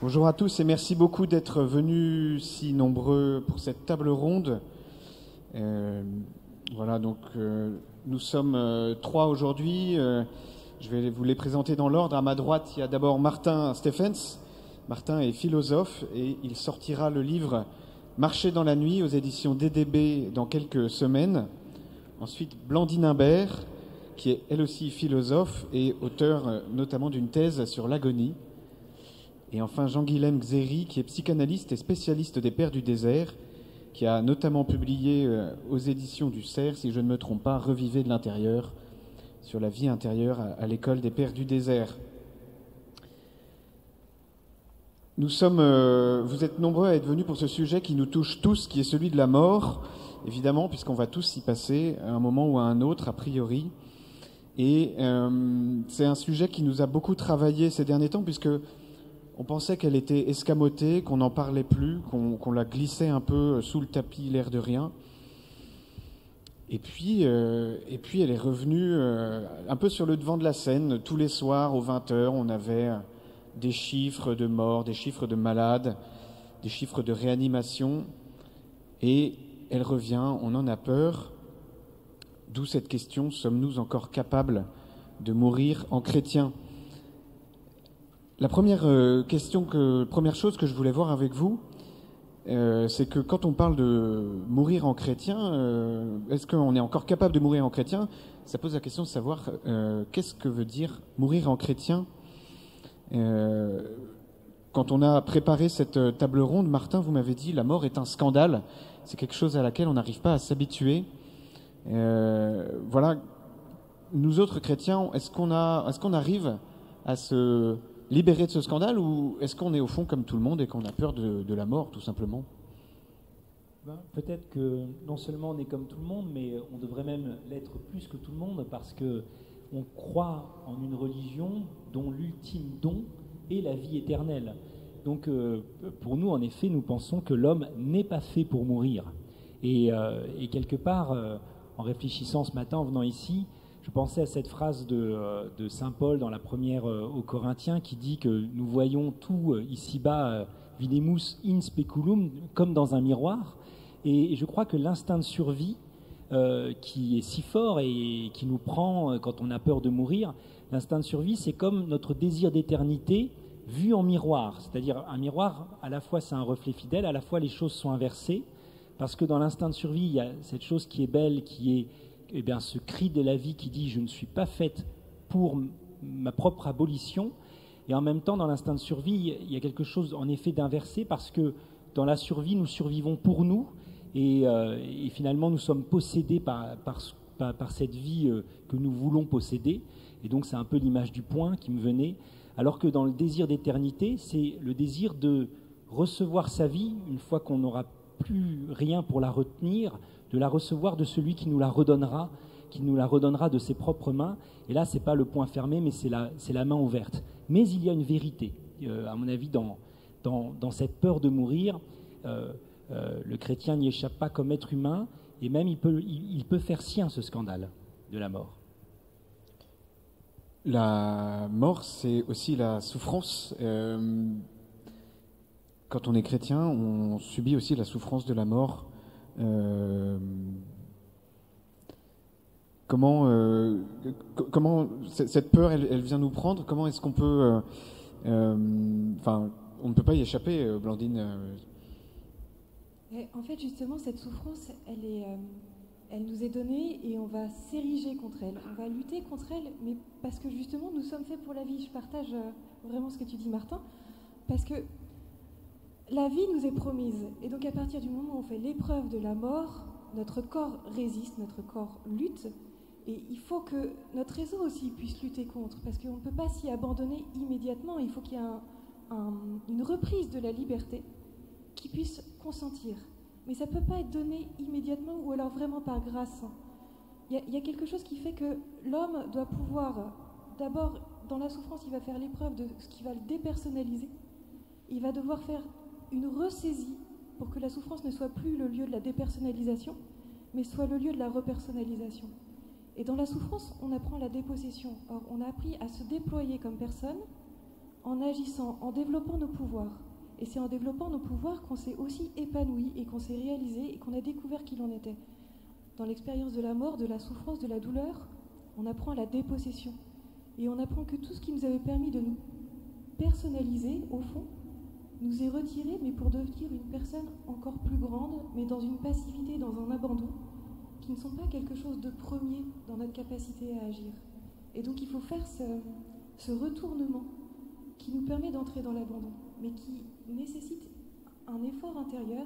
Bonjour à tous et merci beaucoup d'être venus si nombreux pour cette table ronde. Voilà, donc nous sommes trois aujourd'hui. Je vais vous les présenter dans l'ordre. À ma droite, il y a d'abord Martin Stephens. Martin est philosophe et il sortira le livre Marcher dans la nuit aux éditions DDB dans quelques semaines. Ensuite, Blandine Imbert, qui est elle aussi philosophe et auteur notamment d'une thèse sur l'agonie. Et enfin, Jean-Guilhem Xéry, qui est psychanalyste et spécialiste des Pères du désert, qui a notamment publié aux éditions du Cerf, si je ne me trompe pas, Revivez de l'intérieur, sur la vie intérieure à l'école des Pères du désert. Vous êtes nombreux à être venus pour ce sujet qui nous touche tous, qui est celui de la mort, évidemment, puisqu'on va tous y passer à un moment ou à un autre, a priori. Et c'est un sujet qui nous a beaucoup travaillé ces derniers temps, puisque on pensait qu'elle était escamotée, qu'on n'en parlait plus, qu'on la glissait un peu sous le tapis, l'air de rien. Et puis elle est revenue un peu sur le devant de la scène. Tous les soirs, aux 20h, on avait des chiffres de morts, des chiffres de malades, des chiffres de réanimation. Et elle revient, on en a peur. D'où cette question, sommes-nous encore capables de mourir en chrétiens ? La première chose que je voulais voir avec vous, c'est que quand on parle de mourir en chrétien, est-ce qu'on est encore capable de mourir en chrétien ? Ça pose la question de savoir qu'est-ce que veut dire mourir en chrétien. Quand on a préparé cette table ronde, Martin, vous m'avez dit la mort est un scandale. C'est quelque chose à laquelle on n'arrive pas à s'habituer. Voilà. Nous autres chrétiens, est-ce qu'on arrive à se libérer de ce scandale, ou est-ce qu'on est au fond comme tout le monde et qu'on a peur de la mort, tout simplement ? Peut-être que non seulement on est comme tout le monde, mais on devrait même l'être plus que tout le monde, parce que on croit en une religion dont l'ultime don est la vie éternelle. Donc pour nous, en effet, nous pensons que l'homme n'est pas fait pour mourir. Et quelque part, en réfléchissant ce matin, en venant ici, je pensais à cette phrase de saint Paul dans la première aux Corinthiens qui dit que nous voyons tout ici-bas, videmus in speculum, comme dans un miroir. Et je crois que l'instinct de survie, qui est si fort et qui nous prend quand on a peur de mourir, l'instinct de survie, c'est comme notre désir d'éternité vu en miroir. C'est-à-dire un miroir, à la fois c'est un reflet fidèle, à la fois les choses sont inversées, parce que dans l'instinct de survie, il y a cette chose qui est belle, qui est ce cri de la vie qui dit « je ne suis pas faite pour ma propre abolition ». Et en même temps, dans l'instinct de survie, il y a quelque chose en effet d'inversé, parce que dans la survie, nous survivons pour nous, et finalement nous sommes possédés par cette vie que nous voulons posséder. Et donc c'est un peu l'image du point qui me venait. Alors que dans le désir d'éternité, c'est le désir de recevoir sa vie, une fois qu'on n'aura plus rien pour la retenir, de la recevoir de celui qui nous la redonnera de ses propres mains. Et là, c'est pas le poing fermé, mais c'est la main ouverte. Mais il y a une vérité, à mon avis, dans cette peur de mourir. Le chrétien n'y échappe pas comme être humain, et même il peut faire sien ce scandale de la mort. La mort, c'est aussi la souffrance. Quand on est chrétien, on subit aussi la souffrance de la mort. Comment cette peur, elle vient nous prendre ? Comment est-ce qu'on peut... on ne peut pas y échapper, Blandine. En fait, justement, cette souffrance, elle nous est donnée et on va s'ériger contre elle. On va lutter contre elle, mais parce que justement, nous sommes faits pour la vie. Je partage vraiment ce que tu dis, Martin, parce que la vie nous est promise. Et donc, à partir du moment où on fait l'épreuve de la mort, notre corps résiste, notre corps lutte. Et il faut que notre réseau aussi puisse lutter contre, parce qu'on ne peut pas s'y abandonner immédiatement. Il faut qu'il y ait une reprise de la liberté qui puisse consentir. Mais ça ne peut pas être donné immédiatement, ou alors vraiment par grâce. Il y a quelque chose qui fait que l'homme doit pouvoir, d'abord, dans la souffrance, il va faire l'épreuve de ce qui va le dépersonnaliser. Il va devoir faire une ressaisie pour que la souffrance ne soit plus le lieu de la dépersonnalisation, mais soit le lieu de la repersonnalisation. Et dans la souffrance, on apprend la dépossession. Or, on a appris à se déployer comme personne en agissant, en développant nos pouvoirs. Et c'est en développant nos pouvoirs qu'on s'est aussi épanoui et qu'on s'est réalisé et qu'on a découvert qui l'on était. Dans l'expérience de la mort, de la souffrance, de la douleur, on apprend la dépossession. Et on apprend que tout ce qui nous avait permis de nous personnaliser, au fond, nous est retiré, mais pour devenir une personne encore plus grande, mais dans une passivité, dans un abandon, qui ne sont pas quelque chose de premier dans notre capacité à agir. Et donc il faut faire ce retournement qui nous permet d'entrer dans l'abandon, mais qui nécessite un effort intérieur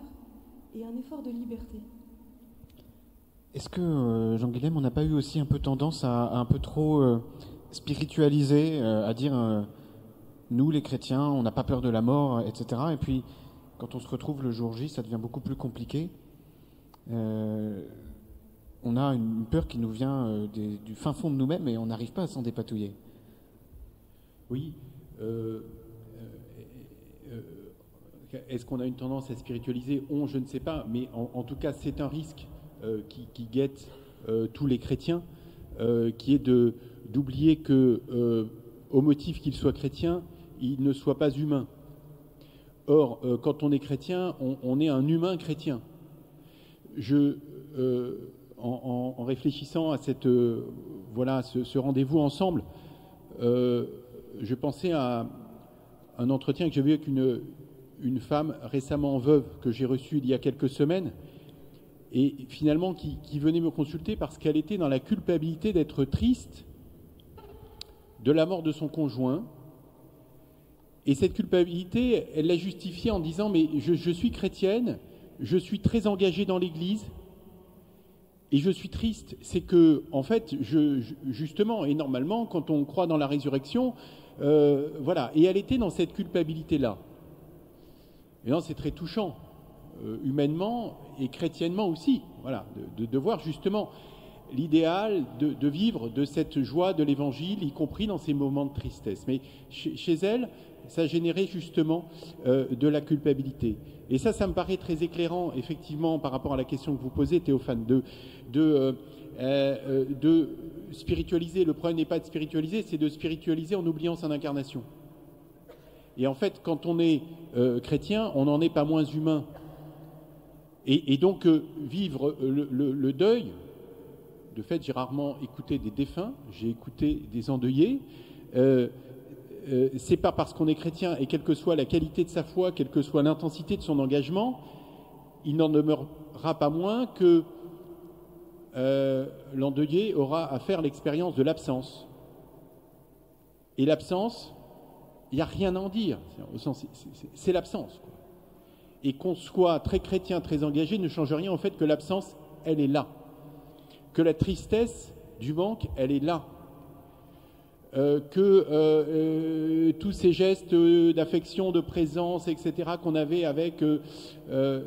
et un effort de liberté. Est-ce que, Jean-Guilhem, on n'a pas eu aussi un peu tendance à un peu trop spiritualiser, à dire nous les chrétiens, on n'a pas peur de la mort, etc. Et puis quand on se retrouve le jour J, ça devient beaucoup plus compliqué. On a une peur qui nous vient du fin fond de nous-mêmes et on n'arrive pas à s'en dépatouiller. Oui. Est-ce qu'on a une tendance à spiritualiser ? Je ne sais pas, mais en tout cas, c'est un risque qui guette tous les chrétiens, qui est d'oublier que, au motif qu'il soit chrétien, il ne soit pas humain. Or, quand on est chrétien, on est un humain chrétien. En réfléchissant à ce rendez-vous ensemble, je pensais à un entretien que j'avais eu avec une femme récemment veuve que j'ai reçue il y a quelques semaines et finalement qui venait me consulter parce qu'elle était dans la culpabilité d'être triste de la mort de son conjoint. Et cette culpabilité, elle l'a justifiée en disant « mais je suis chrétienne, je suis très engagée dans l'Église et je suis triste. C'est que, en fait, justement et normalement, quand on croit dans la résurrection, voilà. » Et elle était dans cette culpabilité-là. Et non, c'est très touchant, humainement et chrétiennement aussi, voilà, de voir justement l'idéal de vivre de cette joie de l'Évangile, y compris dans ces moments de tristesse. Mais chez elle, ça générait justement de la culpabilité. Et ça me paraît très éclairant, effectivement, par rapport à la question que vous posez, Théophane, de spiritualiser. Le problème n'est pas de spiritualiser, c'est de spiritualiser en oubliant son incarnation. Et en fait, quand on est chrétien, on n'en est pas moins humain. Et donc, vivre le deuil, de fait, j'ai rarement écouté des défunts, j'ai écouté des endeuillés. C'est pas parce qu'on est chrétien, et quelle que soit la qualité de sa foi, quelle que soit l'intensité de son engagement, il n'en demeurera pas moins que l'endeuillé aura à faire l'expérience de l'absence. Et l'absence, il n'y a rien à en dire, c'est l'absence, quoi. Et qu'on soit très chrétien, très engagé, ne change rien au fait que l'absence, elle est là. Que la tristesse du manque, elle est là. Que tous ces gestes d'affection, de présence, etc., qu'on avait avec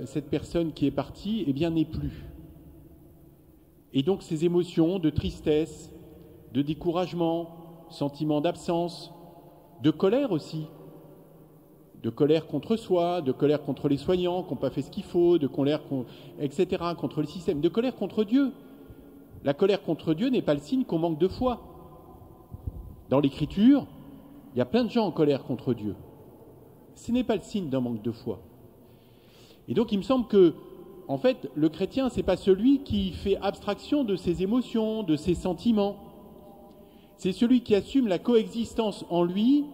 cette personne qui est partie, eh bien, n'est plus. Et donc, ces émotions de tristesse, de découragement, sentiment d'absence, de colère aussi, de colère contre soi, de colère contre les soignants qui n'ont pas fait ce qu'il faut, de colère, etc., contre le système, de colère contre Dieu. La colère contre Dieu n'est pas le signe qu'on manque de foi. Dans l'Écriture, il y a plein de gens en colère contre Dieu. Ce n'est pas le signe d'un manque de foi. Et donc, il me semble que, en fait, le chrétien, ce n'est pas celui qui fait abstraction de ses émotions, de ses sentiments. C'est celui qui assume la coexistence en lui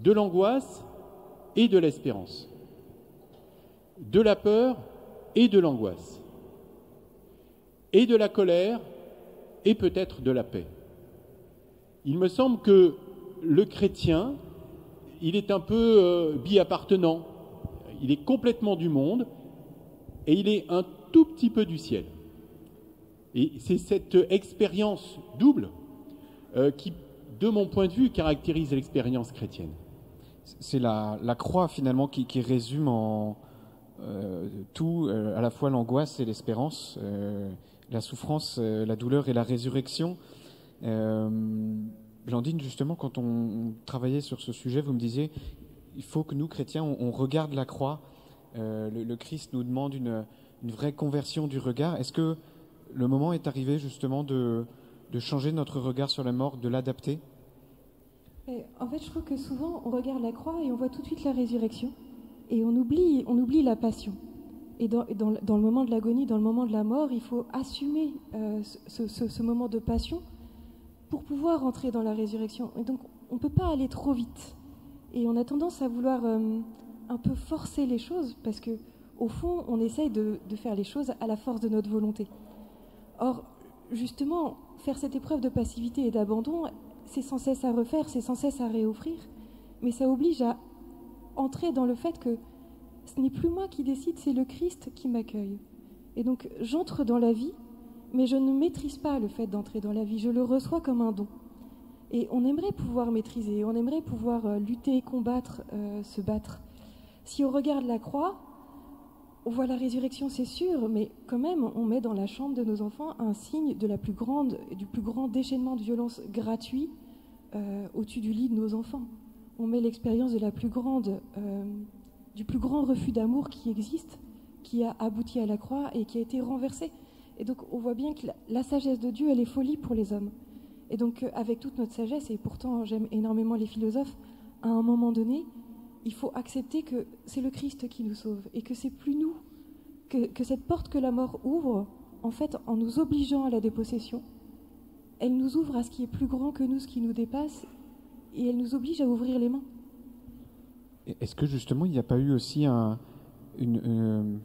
de l'angoisse et de l'espérance, de la peur et de l'angoisse, et de la colère et peut-être de la paix. Il me semble que le chrétien, il est un peu bi-appartenant. Il est complètement du monde et il est un tout petit peu du ciel. Et c'est cette expérience double qui, de mon point de vue, caractérise l'expérience chrétienne. C'est la croix, finalement, qui résume en tout, à la fois l'angoisse et l'espérance, la souffrance, la douleur et la résurrection. Blandine, justement, quand on travaillait sur ce sujet, vous me disiez, il faut que nous, chrétiens, on regarde la croix. Le Christ nous demande une vraie conversion du regard. Est-ce que le moment est arrivé, justement, de changer notre regard sur la mort, de l'adapter ? Et en fait, je trouve que souvent, on regarde la croix et on voit tout de suite la résurrection. Et on oublie la passion. Et dans le moment de l'agonie, dans le moment de la mort, il faut assumer ce moment de passion pour pouvoir entrer dans la résurrection. Et donc, on ne peut pas aller trop vite. Et on a tendance à vouloir un peu forcer les choses, parce que au fond, on essaye de faire les choses à la force de notre volonté. Or, justement, faire cette épreuve de passivité et d'abandon, c'est sans cesse à refaire, c'est sans cesse à réoffrir, mais ça oblige à entrer dans le fait que ce n'est plus moi qui décide, c'est le Christ qui m'accueille. Et donc, j'entre dans la vie, mais je ne maîtrise pas le fait d'entrer dans la vie, je le reçois comme un don. Et on aimerait pouvoir maîtriser, on aimerait pouvoir lutter, combattre, se battre. Si on regarde la croix, on voit la résurrection, c'est sûr, mais quand même, on met dans la chambre de nos enfants un signe du plus grand déchaînement de violence gratuit au-dessus du lit de nos enfants. On met l'expérience de du plus grand refus d'amour qui existe, qui a abouti à la croix et qui a été renversé. Et donc, on voit bien que la sagesse de Dieu, elle est folie pour les hommes. Et donc, avec toute notre sagesse, et pourtant j'aime énormément les philosophes, à un moment donné, il faut accepter que c'est le Christ qui nous sauve et que c'est plus nous, que cette porte que la mort ouvre, en fait, en nous obligeant à la dépossession, elle nous ouvre à ce qui est plus grand que nous, ce qui nous dépasse, et elle nous oblige à ouvrir les mains. Est-ce que justement il n'y a pas eu aussi une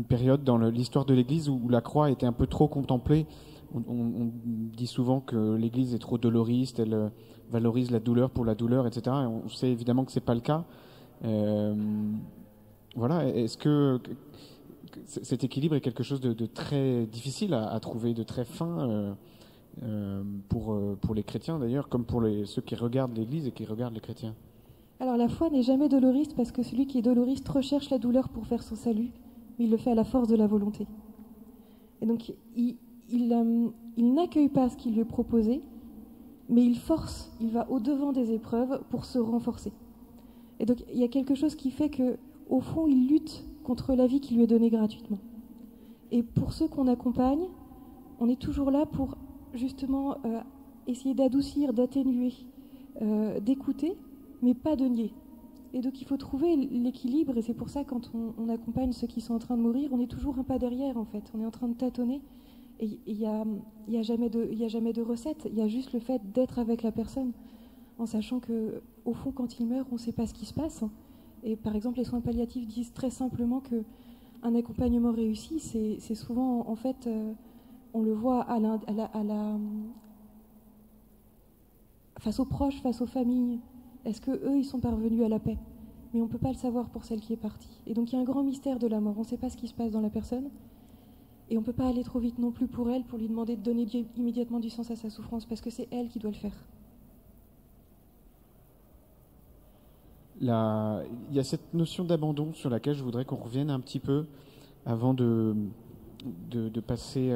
période dans l'histoire de l'Église où la croix était un peu trop contemplée? On dit souvent que l'Église est trop doloriste, elle valorise la douleur pour la douleur, etc. Et on sait évidemment que c'est pas le cas. Voilà. Est-ce que cet équilibre est quelque chose de très difficile à trouver, de très fin pour les chrétiens d'ailleurs, comme pour ceux qui regardent l'Église et qui regardent les chrétiens? Alors la foi n'est jamais doloriste parce que celui qui est doloriste recherche la douleur pour faire son salut, mais il le fait à la force de la volonté. Et donc il n'accueille pas ce qui lui est proposé, mais il force, il va au-devant des épreuves pour se renforcer. Et donc il y a quelque chose qui fait que, au fond, il lutte contre la vie qui lui est donnée gratuitement. Et pour ceux qu'on accompagne, on est toujours là pour justement essayer d'adoucir, d'atténuer, d'écouter, mais pas de nier. Et donc il faut trouver l'équilibre, et c'est pour ça quand on accompagne ceux qui sont en train de mourir, on est toujours un pas derrière en fait, on est en train de tâtonner, et il y a jamais de recette, il y a juste le fait d'être avec la personne, en sachant que au fond quand il meurt, on ne sait pas ce qui se passe. Et par exemple les soins palliatifs disent très simplement que un accompagnement réussi, c'est souvent en fait, on le voit face aux proches, face aux familles. Est-ce qu'eux, ils sont parvenus à la paix? Mais on ne peut pas le savoir pour celle qui est partie. Et donc il y a un grand mystère de la mort. On ne sait pas ce qui se passe dans la personne. Et on ne peut pas aller trop vite non plus pour elle, pour lui demander de donner immédiatement du sens à sa souffrance, parce que c'est elle qui doit le faire. Il y a cette notion d'abandon sur laquelle je voudrais qu'on revienne un petit peu avant de passer,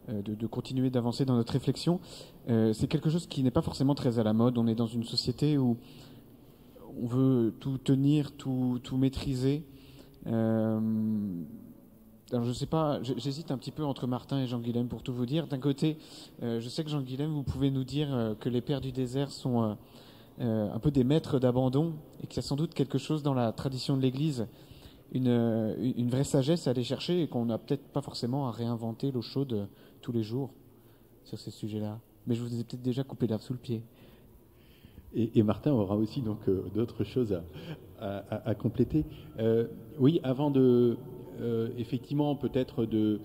de continuer d'avancer dans notre réflexion. C'est quelque chose qui n'est pas forcément très à la mode. On est dans une société où on veut tout tenir, tout maîtriser. Alors je sais pas, j'hésite un petit peu entre Martin et Jean-Guilhem pour tout vous dire. D'un côté, je sais que Jean-Guilhem, vous pouvez nous dire que les pères du désert sont un peu des maîtres d'abandon et qu'il y a sans doute quelque chose dans la tradition de l'Église, une vraie sagesse à aller chercher et qu'on n'a peut-être pas forcément à réinventer l'eau chaude tous les jours sur ces sujets-là. Mais je vous ai peut-être déjà coupé l'herbe sous le pied. Et Martin aura aussi donc d'autres choses à compléter. Oui, avant de effectivement peut-être de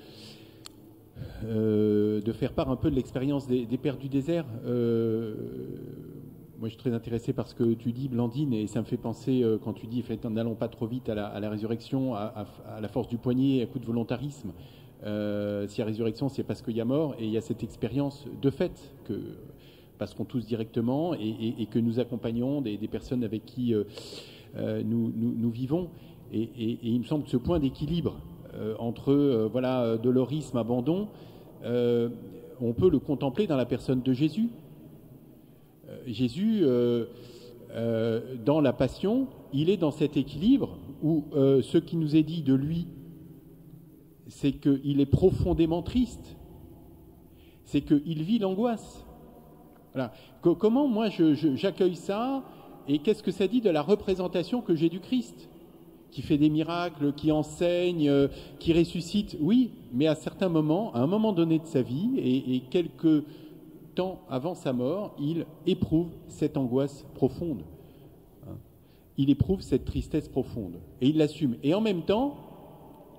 faire part un peu de l'expérience des pères du désert. Moi, je suis très intéressé par ce que tu dis, Blandine, et ça me fait penser, quand tu dis « n'allons pas trop vite à la résurrection, à la force du poignet, à coup de volontarisme ». S'il y a résurrection, c'est parce qu'il y a mort, et il y a cette expérience de fait que passeront tous directement et que nous accompagnons des personnes avec qui nous vivons. Et il me semble que ce point d'équilibre entre dolorisme, abandon, on peut le contempler dans la personne de Jésus. Jésus, dans la Passion, il est dans cet équilibre où ce qui nous est dit de lui, c'est qu'il est profondément triste, c'est qu'il vit l'angoisse. Voilà. Comment moi j'accueille ça, et qu'est-ce que ça dit de la représentation que j'ai du Christ, qui fait des miracles, qui enseigne, qui ressuscite? Oui, mais à certains moments, à un moment donné de sa vie, et quelques temps avant sa mort, il éprouve cette angoisse profonde. Il éprouve cette tristesse profonde, et il l'assume. Et en même temps,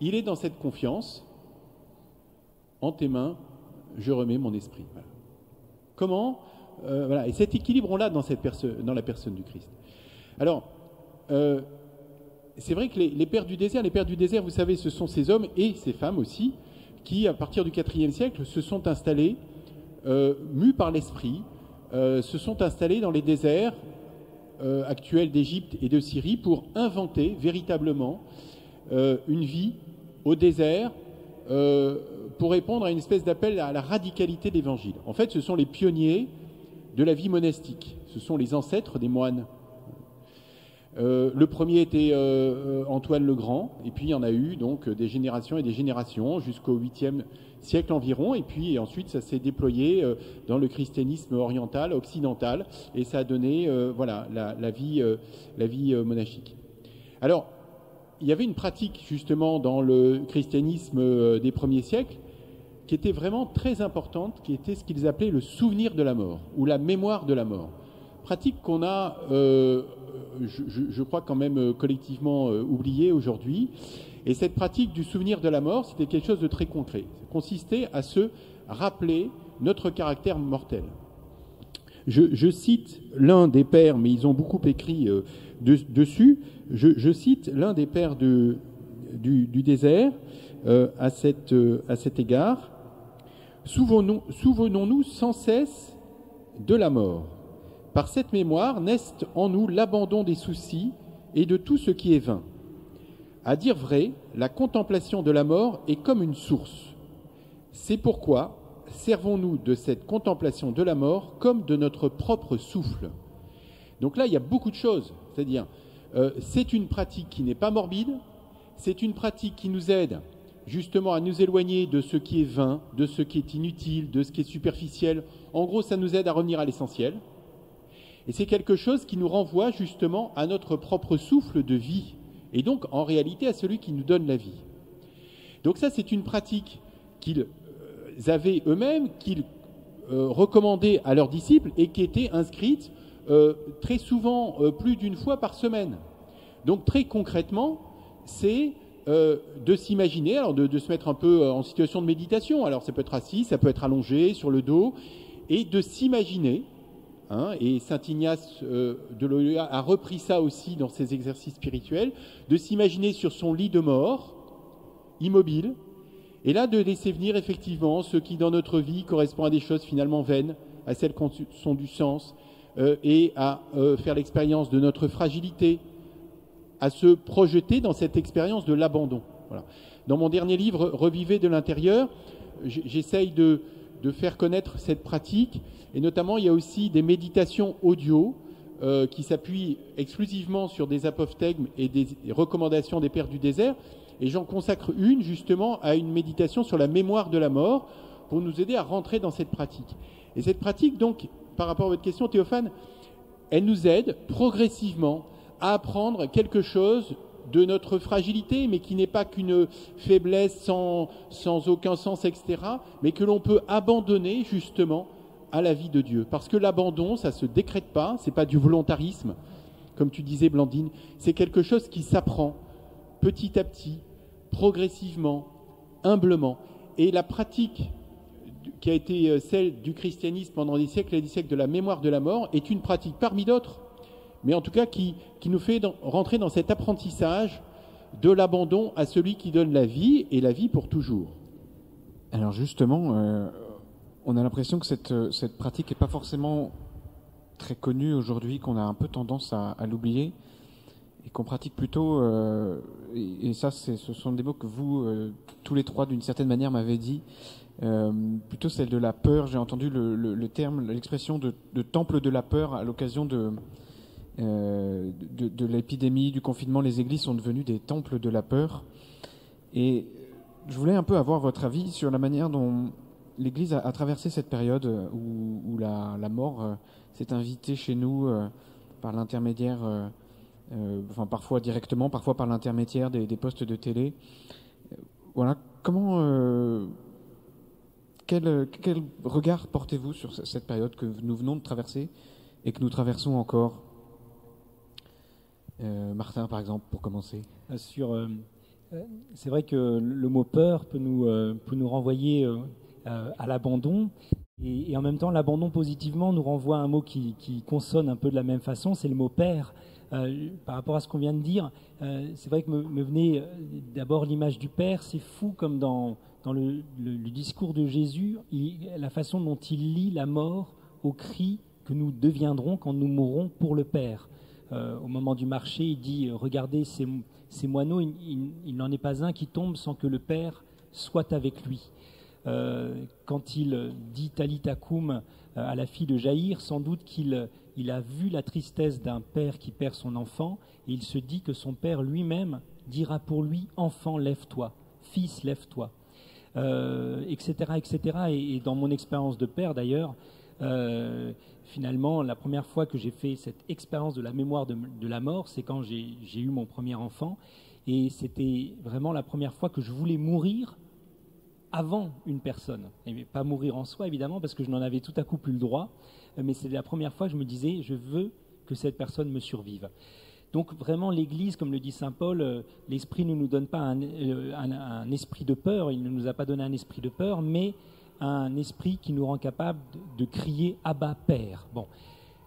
il est dans cette confiance. En tes mains, je remets mon esprit. Voilà. Comment voilà. Et cet équilibre, on l'a dans la personne du Christ. Alors, c'est vrai que les pères du désert, vous savez, ce sont ces hommes et ces femmes aussi, qui, à partir du IVe siècle, se sont installés, mus par l'esprit, se sont installés dans les déserts actuels d'Égypte et de Syrie pour inventer véritablement une vie au désert, pour répondre à une espèce d'appel à la radicalité de l'Évangile. En fait, ce sont les pionniers de la vie monastique. Ce sont les ancêtres des moines. Le premier était Antoine le Grand, et puis il y en a eu donc des générations et des générations jusqu'au 8e siècle environ, et puis ensuite ça s'est déployé dans le christianisme oriental, occidental, et ça a donné voilà, la vie monastique. Alors, il y avait une pratique justement dans le christianisme des premiers siècles qui était vraiment très importante, qui était ce qu'ils appelaient le souvenir de la mort, ou la mémoire de la mort. Pratique qu'on a, je crois quand même collectivement oubliée aujourd'hui. Et cette pratique du souvenir de la mort, c'était quelque chose de très concret. Ça consistait à se rappeler notre caractère mortel. Je cite l'un des pères, mais ils ont beaucoup écrit dessus. Je cite l'un des pères du désert à cet égard. Souvenons-nous sans cesse de la mort. Par cette mémoire naissent en nous l'abandon des soucis et de tout ce qui est vain. À dire vrai, la contemplation de la mort est comme une source. C'est pourquoi servons-nous de cette contemplation de la mort comme de notre propre souffle. Donc là, il y a beaucoup de choses. C'est-à-dire, c'est une pratique qui n'est pas morbide, c'est une pratique qui nous aide justement à nous éloigner de ce qui est vain, de ce qui est inutile, de ce qui est superficiel. En gros, ça nous aide à revenir à l'essentiel. Et c'est quelque chose qui nous renvoie justement à notre propre souffle de vie, et donc en réalité à celui qui nous donne la vie. Donc ça, c'est une pratique qu'ils avaient eux-mêmes, qu'ils recommandaient à leurs disciples, et qui était inscrite très souvent, plus d'une fois par semaine. Donc très concrètement, c'est de s'imaginer, alors de se mettre un peu en situation de méditation. Alors ça peut être assis, ça peut être allongé sur le dos, et de s'imaginer. Et saint Ignace de Loyola a repris ça aussi dans ses exercices spirituels, de s'imaginer sur son lit de mort, immobile, et là de laisser venir effectivement ce qui dans notre vie correspond à des choses finalement vaines, à celles qui sont du sens, et à faire l'expérience de notre fragilité, à se projeter dans cette expérience de l'abandon. Voilà. Dans mon dernier livre, Revivez de l'intérieur, j'essaye de faire connaître cette pratique, et notamment il y a aussi des méditations audio qui s'appuient exclusivement sur des apophthegmes et des recommandations des pères du désert, et j'en consacre une justement à une méditation sur la mémoire de la mort pour nous aider à rentrer dans cette pratique. Et cette pratique, donc, par rapport à votre question, Théophane, elle nous aide progressivement à apprendre quelque chose de notre fragilité, mais qui n'est pas qu'une faiblesse sans aucun sens, etc., mais que l'on peut abandonner justement à la vie de Dieu. Parce que l'abandon, ça ne se décrète pas, ce n'est pas du volontarisme, comme tu disais Blandine, c'est quelque chose qui s'apprend petit à petit, progressivement, humblement. Et la pratique qui a été celle du christianisme pendant des siècles et des siècles de la mémoire de la mort est une pratique parmi d'autres, mais en tout cas qui nous fait rentrer dans cet apprentissage de l'abandon à celui qui donne la vie, et la vie pour toujours. Alors justement, on a l'impression que cette pratique n'est pas forcément très connue aujourd'hui, qu'on a un peu tendance à l'oublier, et qu'on pratique plutôt, et ça ce sont des mots que vous, tous les trois d'une certaine manière m'avez dit, plutôt celle de la peur. J'ai entendu le terme, l'expression de temple de la peur à l'occasion de l'épidémie, du confinement. Les églises sont devenues des temples de la peur, et je voulais un peu avoir votre avis sur la manière dont l'Église a traversé cette période où la mort s'est invitée chez nous par l'intermédiaire, enfin parfois directement, parfois par l'intermédiaire des postes de télé. Voilà, quel regard portez-vous sur cette période que nous venons de traverser et que nous traversons encore? Martin, par exemple, pour commencer. C'est vrai que le mot peur peut nous renvoyer à l'abandon, et en même temps, l'abandon positivement nous renvoie à un mot qui consonne un peu de la même façon, c'est le mot père. Par rapport à ce qu'on vient de dire, c'est vrai que me venait d'abord l'image du Père. C'est fou comme dans le discours de Jésus, la façon dont il lie la mort au cri que nous deviendrons quand nous mourrons pour le Père. Au moment du marché, il dit « Regardez ces moineaux, il n'en est pas un qui tombe sans que le Père soit avec lui. » Quand il dit Talita Koum à la fille de Jaïr, sans doute qu'il a vu la tristesse d'un père qui perd son enfant, et il se dit que son père lui-même dira pour lui « Enfant, lève-toi, fils, lève-toi », etc., etc. Et dans mon expérience de père, d'ailleurs, finalement, la première fois que j'ai fait cette expérience de la mémoire de la mort, c'est quand j'ai eu mon premier enfant, et c'était vraiment la première fois que je voulais mourir avant une personne. Et pas mourir en soi, évidemment, parce que je n'en avais tout à coup plus le droit, mais c'était la première fois que je me disais, je veux que cette personne me survive. Donc vraiment, l'Église, comme le dit saint Paul, l'Esprit ne nous donne pas un esprit de peur, il ne nous a pas donné un esprit de peur, mais un esprit qui nous rend capable de crier « Abba, Père ». Bon.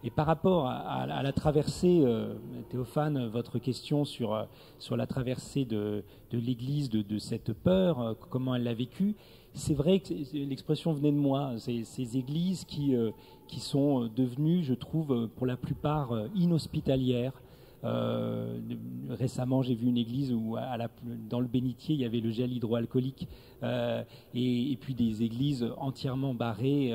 Et par rapport à la traversée, Théophane, votre question sur la traversée de l'Église, de cette peur, comment elle l'a vécue, c'est vrai que l'expression venait de moi. Ces églises qui sont devenues, je trouve, pour la plupart inhospitalières. Récemment, j'ai vu une église où, dans le bénitier, il y avait le gel hydroalcoolique, et puis des églises entièrement barrées.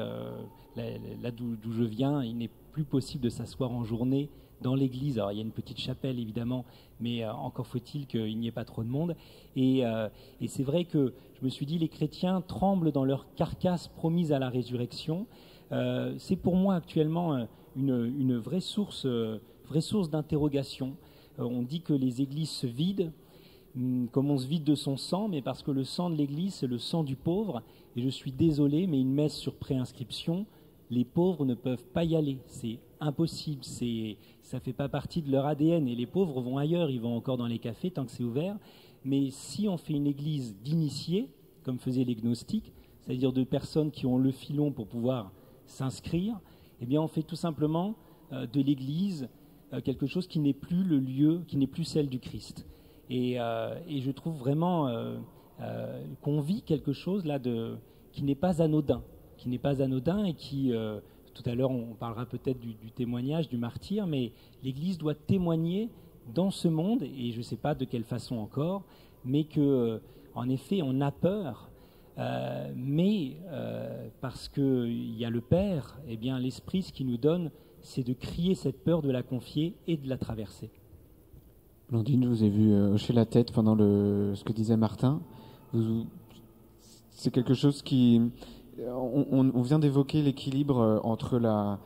Là d'où je viens, il n'est plus possible de s'asseoir en journée dans l'église. Alors il y a une petite chapelle évidemment, mais encore faut-il qu'il n'y ait pas trop de monde. Et c'est vrai que je me suis dit, les chrétiens tremblent dans leur carcasse promise à la résurrection. C'est pour moi actuellement une vraie source d'interrogation. On dit que les églises se vident, comme on se vide de son sang, mais parce que le sang de l'église, c'est le sang du pauvre. Et je suis désolé, mais une messe sur préinscription, les pauvres ne peuvent pas y aller. C'est impossible. Ça ne fait pas partie de leur ADN. Et les pauvres vont ailleurs, ils vont encore dans les cafés tant que c'est ouvert. Mais si on fait une église d'initiés, comme faisaient les gnostiques, c'est-à-dire de personnes qui ont le filon pour pouvoir s'inscrire, eh bien on fait tout simplement de l'église quelque chose qui n'est plus le lieu, qui n'est plus celle du Christ. Et je trouve vraiment qu'on vit quelque chose là qui n'est pas anodin, et qui, tout à l'heure on parlera peut-être du témoignage, du martyr, mais l'Église doit témoigner dans ce monde, et je ne sais pas de quelle façon encore, mais que, en effet, on a peur, mais parce qu'il y a le Père, eh bien l'Esprit, ce qu'il nous donne, c'est de crier cette peur, de la confier et de la traverser. Blandine, je vous ai vu hocher la tête pendant ce que disait Martin. C'est quelque chose qui... On vient d'évoquer l'équilibre entre la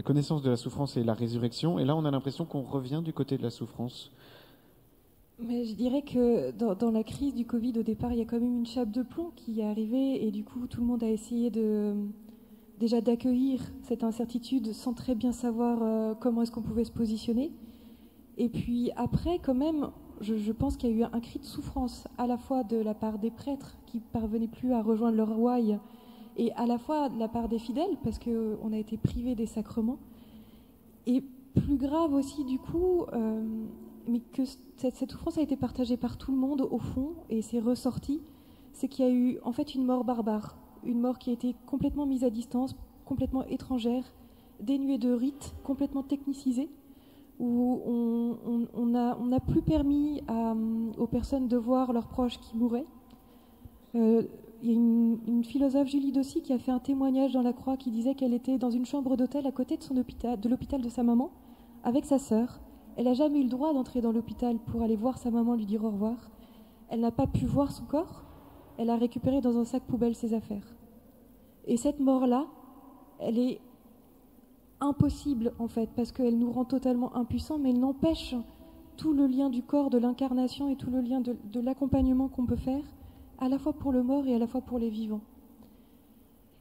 connaissance de la souffrance et la résurrection, et là on a l'impression qu'on revient du côté de la souffrance. Mais je dirais que dans la crise du Covid, au départ, il y a quand même une chape de plomb qui est arrivée, et du coup tout le monde a essayé déjà d'accueillir cette incertitude sans très bien savoir comment est-ce qu'on pouvait se positionner. Et puis après, quand même, je pense qu'il y a eu un cri de souffrance, à la fois de la part des prêtres qui parvenaient plus à rejoindre leur ouaille, et à la fois de la part des fidèles, parce qu'on a été privés des sacrements. Et plus grave aussi, du coup, mais que cette souffrance a été partagée par tout le monde, au fond, et c'est ressorti, c'est qu'il y a eu en fait une mort barbare, une mort qui a été complètement mise à distance, complètement étrangère, dénuée de rites, complètement technicisée, où on n'a plus permis aux personnes de voir leurs proches qui mouraient. Il y a une philosophe, Julie Dossi, qui a fait un témoignage dans la Croix qui disait qu'elle était dans une chambre d'hôtel à côté de l'hôpital de sa maman, avec sa sœur. Elle n'a jamais eu le droit d'entrer dans l'hôpital pour aller voir sa maman, lui dire au revoir. Elle n'a pas pu voir son corps, elle a récupéré dans un sac poubelle ses affaires. Et cette mort-là, elle est impossible en fait, parce qu'elle nous rend totalement impuissants, mais elle n'empêche tout le lien du corps, de l'incarnation et tout le lien de l'accompagnement qu'on peut faire, à la fois pour le mort et à la fois pour les vivants.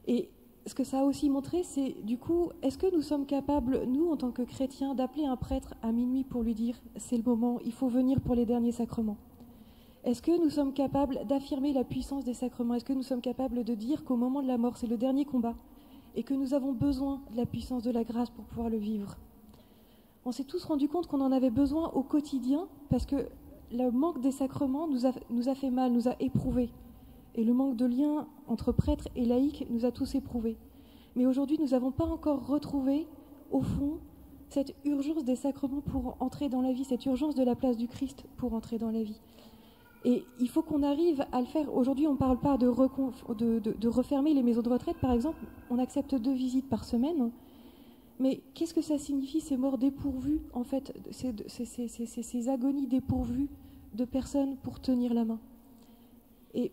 Et ce que ça a aussi montré, c'est du coup, est-ce que nous sommes capables, nous en tant que chrétiens, d'appeler un prêtre à minuit pour lui dire « c'est le moment, il faut venir pour les derniers sacrements ». Est-ce que nous sommes capables d'affirmer la puissance des sacrements? Est-ce que nous sommes capables de dire qu'au moment de la mort, c'est le dernier combat et que nous avons besoin de la puissance de la grâce pour pouvoir le vivre? On s'est tous rendu compte qu'on en avait besoin au quotidien parce que le manque des sacrements nous a fait mal, nous a éprouvés. Et le manque de lien entre prêtres et laïcs nous a tous éprouvés. Mais aujourd'hui, nous n'avons pas encore retrouvé, au fond, cette urgence des sacrements pour entrer dans la vie, cette urgence de la place du Christ pour entrer dans la vie. Et il faut qu'on arrive à le faire. Aujourd'hui, on ne parle pas de refermer les maisons de retraite, par exemple. On accepte 2 visites par semaine. Mais qu'est-ce que ça signifie, ces morts dépourvues, en fait, ces agonies dépourvues de personnes pour tenir la main? Et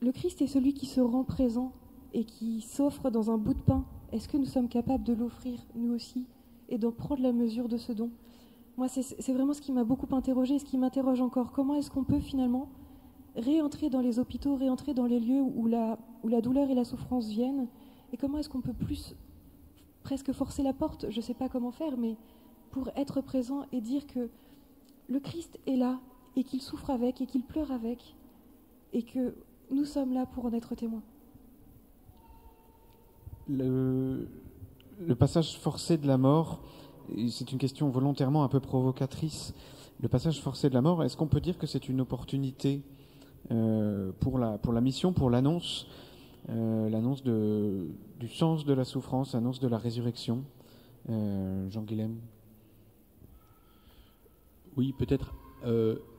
le Christ est celui qui se rend présent et qui s'offre dans un bout de pain. Est-ce que nous sommes capables de l'offrir, nous aussi, et d'en prendre la mesure de ce don? Moi, c'est vraiment ce qui m'a beaucoup interrogée et ce qui m'interroge encore. Comment est-ce qu'on peut finalement réentrer dans les hôpitaux, réentrer dans les lieux où la douleur et la souffrance viennent? Et comment est-ce qu'on peut plus presque forcer la porte, je ne sais pas comment faire, mais pour être présent et dire que le Christ est là et qu'il souffre avec et qu'il pleure avec et que nous sommes là pour en être témoins. Le passage forcé de la mort, c'est une question volontairement un peu provocatrice. Le passage forcé de la mort, est-ce qu'on peut dire que c'est une opportunité pour la mission, pour l'annonce du sens de la souffrance, l'annonce de la résurrection? Jean Guilhem. Oui, peut-être,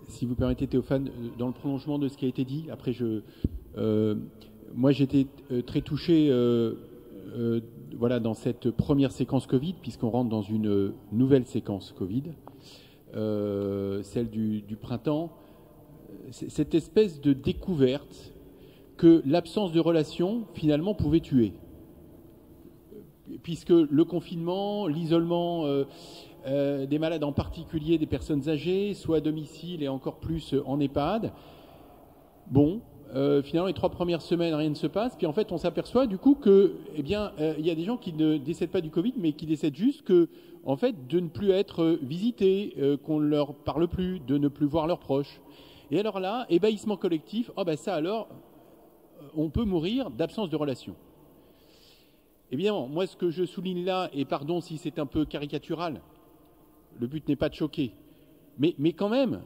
si vous permettez, Théophane, dans le prolongement de ce qui a été dit, après moi j'étais très touché voilà, dans cette première séquence Covid, puisqu'on rentre dans une nouvelle séquence Covid, celle du printemps, cette espèce de découverte que l'absence de relation, finalement, pouvait tuer. Puisque le confinement, l'isolement des malades, en particulier des personnes âgées, soit à domicile et encore plus en EHPAD, finalement, les 3 premières semaines, rien ne se passe. Puis en fait, on s'aperçoit du coup que, il y a des gens qui ne décèdent pas du Covid, mais qui décèdent juste en fait, de ne plus être visités, qu'on ne leur parle plus, de ne plus voir leurs proches. Et alors là, ébahissement collectif, ça alors, on peut mourir d'absence de relation. Évidemment, moi, ce que je souligne là, et pardon si c'est un peu caricatural, le but n'est pas de choquer, mais quand même,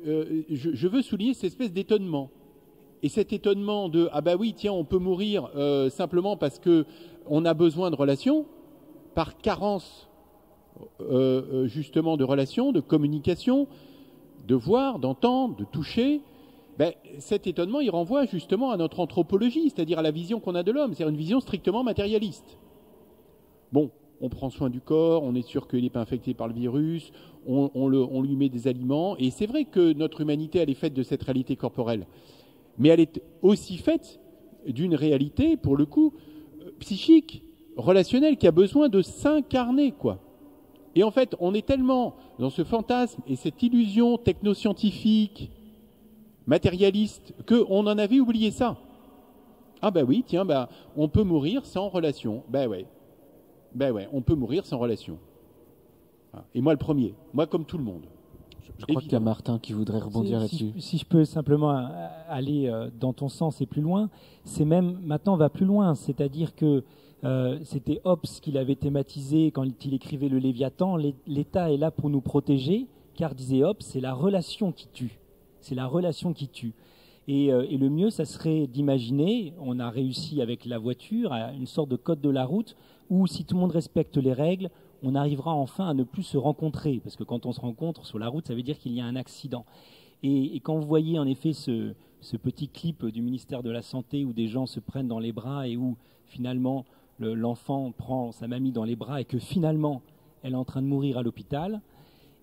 je veux souligner cette espèce d'étonnement. Et cet étonnement de « ah bah oui, tiens, on peut mourir simplement parce qu'on a besoin de relations », par carence justement de relations, de communication, de voir, d'entendre, de toucher, cet étonnement, il renvoie justement à notre anthropologie, c'est-à-dire à la vision qu'on a de l'homme, c'est-à-dire une vision strictement matérialiste. Bon, on prend soin du corps, on est sûr qu'il n'est pas infecté par le virus, on lui met des aliments, et c'est vrai que notre humanité, elle est faite de cette réalité corporelle. Mais elle est aussi faite d'une réalité, pour le coup, psychique, relationnelle, qui a besoin de s'incarner, quoi. Et en fait, on est tellement dans ce fantasme et cette illusion technoscientifique, matérialiste, qu'on en avait oublié ça. Ah oui, tiens, on peut mourir sans relation. Ouais, on peut mourir sans relation. Et moi le premier, moi comme tout le monde. Je crois qu'il y a Martin qui voudrait rebondir là-dessus. Si je peux simplement aller dans ton sens et plus loin, c'est même, maintenant on va plus loin, c'est-à-dire que c'était Hobbes qui l'avait thématisé quand il écrivait le Léviathan, l'État est là pour nous protéger, car disait Hobbes, c'est la relation qui tue. C'est la relation qui tue. Et le mieux, ça serait d'imaginer, on a réussi avec la voiture, à une sorte de code de la route, où si tout le monde respecte les règles, on arrivera enfin à ne plus se rencontrer. Parce que quand on se rencontre sur la route, ça veut dire qu'il y a un accident. Et quand vous voyez en effet ce petit clip du ministère de la Santé où des gens se prennent dans les bras et où finalement l'enfant prend sa mamie dans les bras et que finalement elle est en train de mourir à l'hôpital,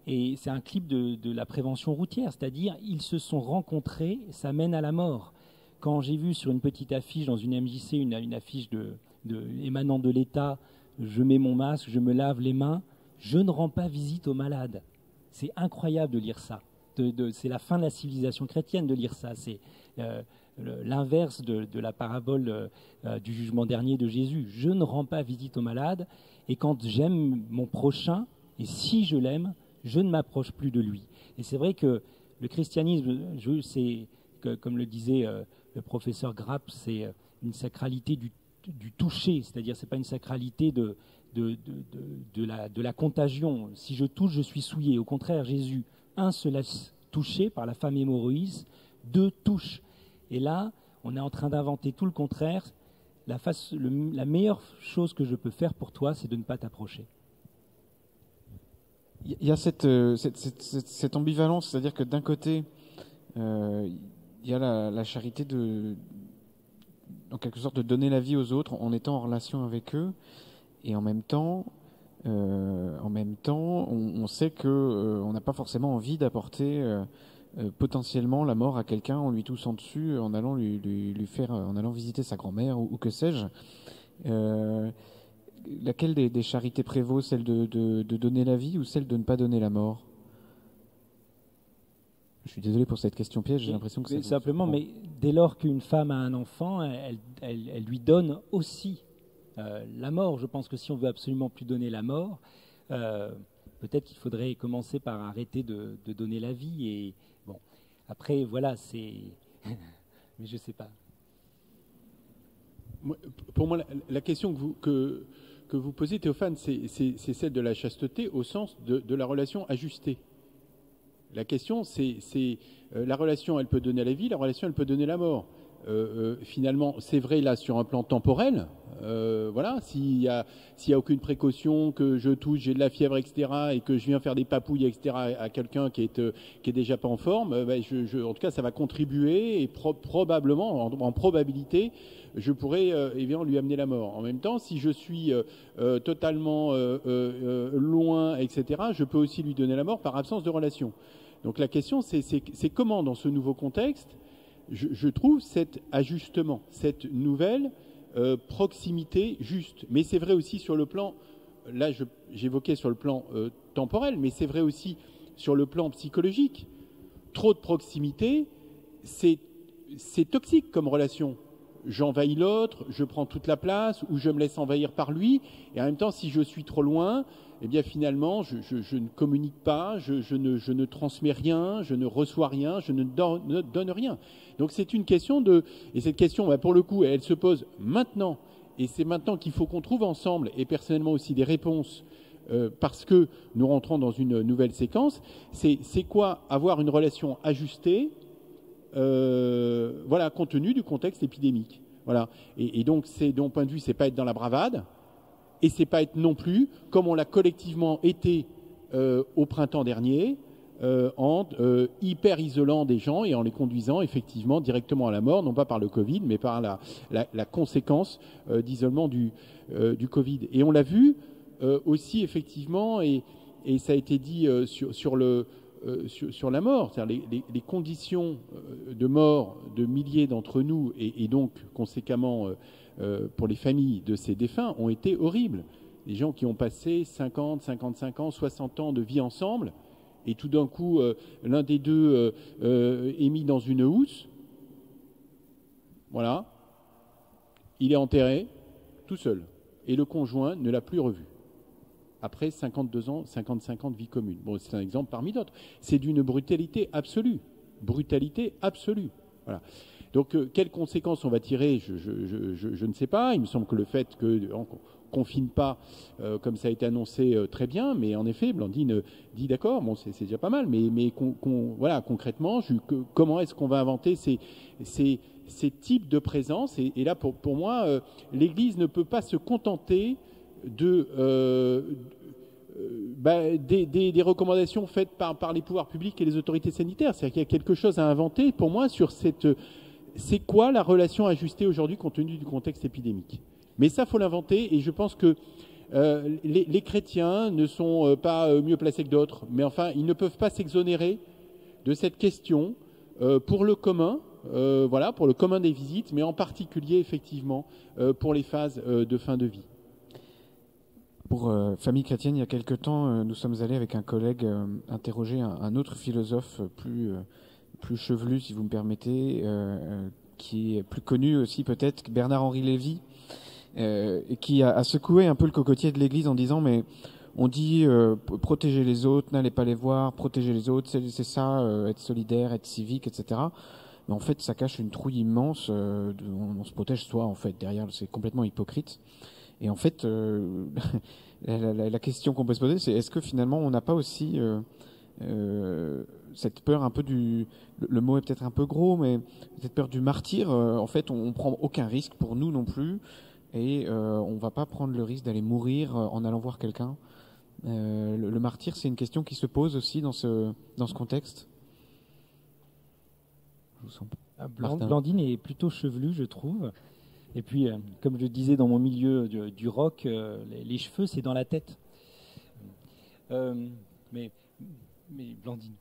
et c'est un clip de la prévention routière, c'est-à-dire ils se sont rencontrés, ça mène à la mort. quand j'ai vu sur une petite affiche dans une MJC, une affiche émanant de l'État, je mets mon masque, je me lave les mains, je ne rends pas visite aux malades. C'est incroyable de lire ça. C'est la fin de la civilisation chrétienne de lire ça. C'est l'inverse de la parabole du jugement dernier de Jésus. Je ne rends pas visite aux malades, et quand j'aime mon prochain, et si je l'aime, je ne m'approche plus de lui. Et c'est vrai que le christianisme, comme le disait le professeur Grapp, c'est une sacralité du toucher, c'est-à-dire c'est pas une sacralité de la contagion. Si je touche, je suis souillé. Au contraire, Jésus, se laisse toucher par la femme hémorroïde, touche. Et là, on est en train d'inventer tout le contraire. La meilleure chose que je peux faire pour toi, c'est de ne pas t'approcher. Il y a cette ambivalence, c'est-à-dire que d'un côté, il y a la charité en quelque sorte, de donner la vie aux autres en étant en relation avec eux, et en même temps, on sait que on n'a pas forcément envie d'apporter potentiellement la mort à quelqu'un en lui toussant dessus, en allant en allant visiter sa grand-mère ou que sais-je. Laquelle des charités prévaut, celle de donner la vie ou celle de ne pas donner la mort? Je suis désolé pour cette question piège, j'ai l'impression que c'est... Simplement, mais dès lors qu'une femme a un enfant, elle lui donne aussi la mort. Je pense que si on veut absolument plus donner la mort, peut-être qu'il faudrait commencer par arrêter de donner la vie. Et bon, après, voilà, c'est... mais je ne sais pas. Pour moi, la question que vous posez, Théophane, c'est celle de la chasteté au sens de la relation ajustée. La question, c'est la relation, elle peut donner la vie, la relation, elle peut donner la mort. Finalement, c'est vrai là sur un plan temporel. Voilà, s'il y a aucune précaution, que je touche, j'ai de la fièvre, etc., et que je viens faire des papouilles, etc., à quelqu'un qui est déjà pas en forme, en tout cas, ça va contribuer et probablement, en probabilité, je pourrais évidemment lui amener la mort. En même temps, si je suis totalement loin, etc., je peux aussi lui donner la mort par absence de relation. Donc la question, c'est comment, dans ce nouveau contexte, je trouve cet ajustement, cette nouvelle proximité juste. Mais c'est vrai aussi sur le plan, là j'évoquais sur le plan temporel, mais c'est vrai aussi sur le plan psychologique. Trop de proximité, c'est toxique comme relation. J'envahis l'autre, je prends toute la place, ou je me laisse envahir par lui, et en même temps, si je suis trop loin, eh bien finalement, je ne communique pas, je ne transmets rien, je ne reçois rien, je ne donne rien. Donc c'est une question et cette question, pour le coup, elle se pose maintenant, et c'est maintenant qu'il faut qu'on trouve ensemble, et personnellement aussi des réponses, parce que nous rentrons dans une nouvelle séquence. C'est quoi avoir une relation ajustée, voilà, compte tenu du contexte épidémique. Voilà. Et donc, de mon point de vue, c'est pas être dans la bravade, et c'est pas être non plus, comme on l'a collectivement été au printemps dernier, en hyper isolant des gens et en les conduisant effectivement directement à la mort, non pas par le Covid, mais par la conséquence d'isolement du Covid. Et on l'a vu aussi effectivement, et ça a été dit sur la mort, c'est-à-dire les conditions de mort de milliers d'entre nous et donc conséquemment pour les familles de ces défunts ont été horribles. Des gens qui ont passé 50, 55 ans, 60 ans de vie ensemble, et tout d'un coup, l'un des deux est mis dans une housse. Voilà. Il est enterré tout seul. Et le conjoint ne l'a plus revu. Après 52 ans, 55 ans de vie commune. Bon, c'est un exemple parmi d'autres. C'est d'une brutalité absolue. Brutalité absolue. Voilà. Donc, quelles conséquences on va tirer, je ne sais pas. Il me semble que le fait qu'on ne confine pas, comme ça a été annoncé, très bien, mais en effet, Blandine dit d'accord, bon, c'est déjà pas mal, mais voilà, concrètement, comment est-ce qu'on va inventer ces types de présence, et là, pour moi, l'Église ne peut pas se contenter des recommandations faites par les pouvoirs publics et les autorités sanitaires. C'est-à-dire qu'il y a quelque chose à inventer, pour moi, sur c'est quoi la relation ajustée aujourd'hui compte tenu du contexte épidémique. Mais ça, il faut l'inventer, et je pense que les chrétiens ne sont pas mieux placés que d'autres, mais enfin, ils ne peuvent pas s'exonérer de cette question pour le commun, voilà, pour le commun des visites, mais en particulier effectivement pour les phases de fin de vie. Pour Famille chrétienne, il y a quelque temps, nous sommes allés avec un collègue interroger un autre philosophe plus chevelu, si vous me permettez, qui est plus connu aussi peut-être, Bernard-Henri Lévy, et qui a secoué un peu le cocotier de l'Église en disant mais on dit protéger les autres, n'allez pas les voir, protéger les autres, c'est ça, être solidaire, être civique, etc. Mais en fait, ça cache une trouille immense. On se protège soi, en fait, derrière. C'est complètement hypocrite. Et en fait, la question qu'on peut se poser, c'est est-ce que finalement, on n'a pas aussi cette peur un peu le mot est peut-être un peu gros, mais cette peur du martyr. En fait, on prend aucun risque pour nous non plus, et on va pas prendre le risque d'aller mourir en allant voir quelqu'un. Le martyr, c'est une question qui se pose aussi dans ce contexte. Blandine est plutôt chevelue, je trouve. Et puis, comme je disais dans mon milieu du rock, les cheveux, c'est dans la tête. Mais Blandine.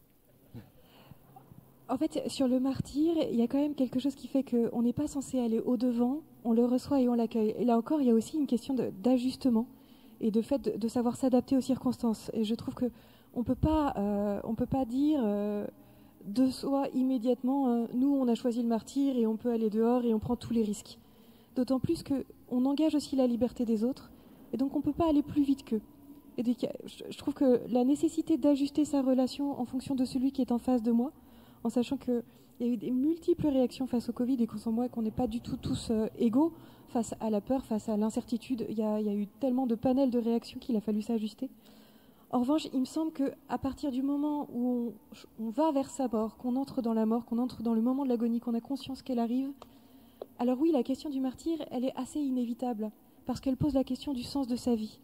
En fait, sur le martyr, il y a quand même quelque chose qui fait qu'on n'est pas censé aller au-devant, on le reçoit et on l'accueille. Et là encore, il y a aussi une question d'ajustement et de fait de savoir s'adapter aux circonstances. Et je trouve qu'on ne peut pas dire de soi immédiatement, nous on a choisi le martyr et on peut aller dehors et on prend tous les risques. D'autant plus qu'on engage aussi la liberté des autres et donc on ne peut pas aller plus vite qu'eux. Et donc, je trouve que la nécessité d'ajuster sa relation en fonction de celui qui est en face de moi, en sachant qu'il y a eu des multiples réactions face au Covid et qu'on sent moi qu'on n'est pas du tout tous égaux face à la peur, face à l'incertitude. Il y a eu tellement de panels de réactions qu'il a fallu s'ajuster. En revanche, il me semble qu'à partir du moment où on va vers sa mort, qu'on entre dans la mort, qu'on entre dans le moment de l'agonie, qu'on a conscience qu'elle arrive, alors oui, la question du martyr, elle est assez inévitable, parce qu'elle pose la question du sens de sa vie.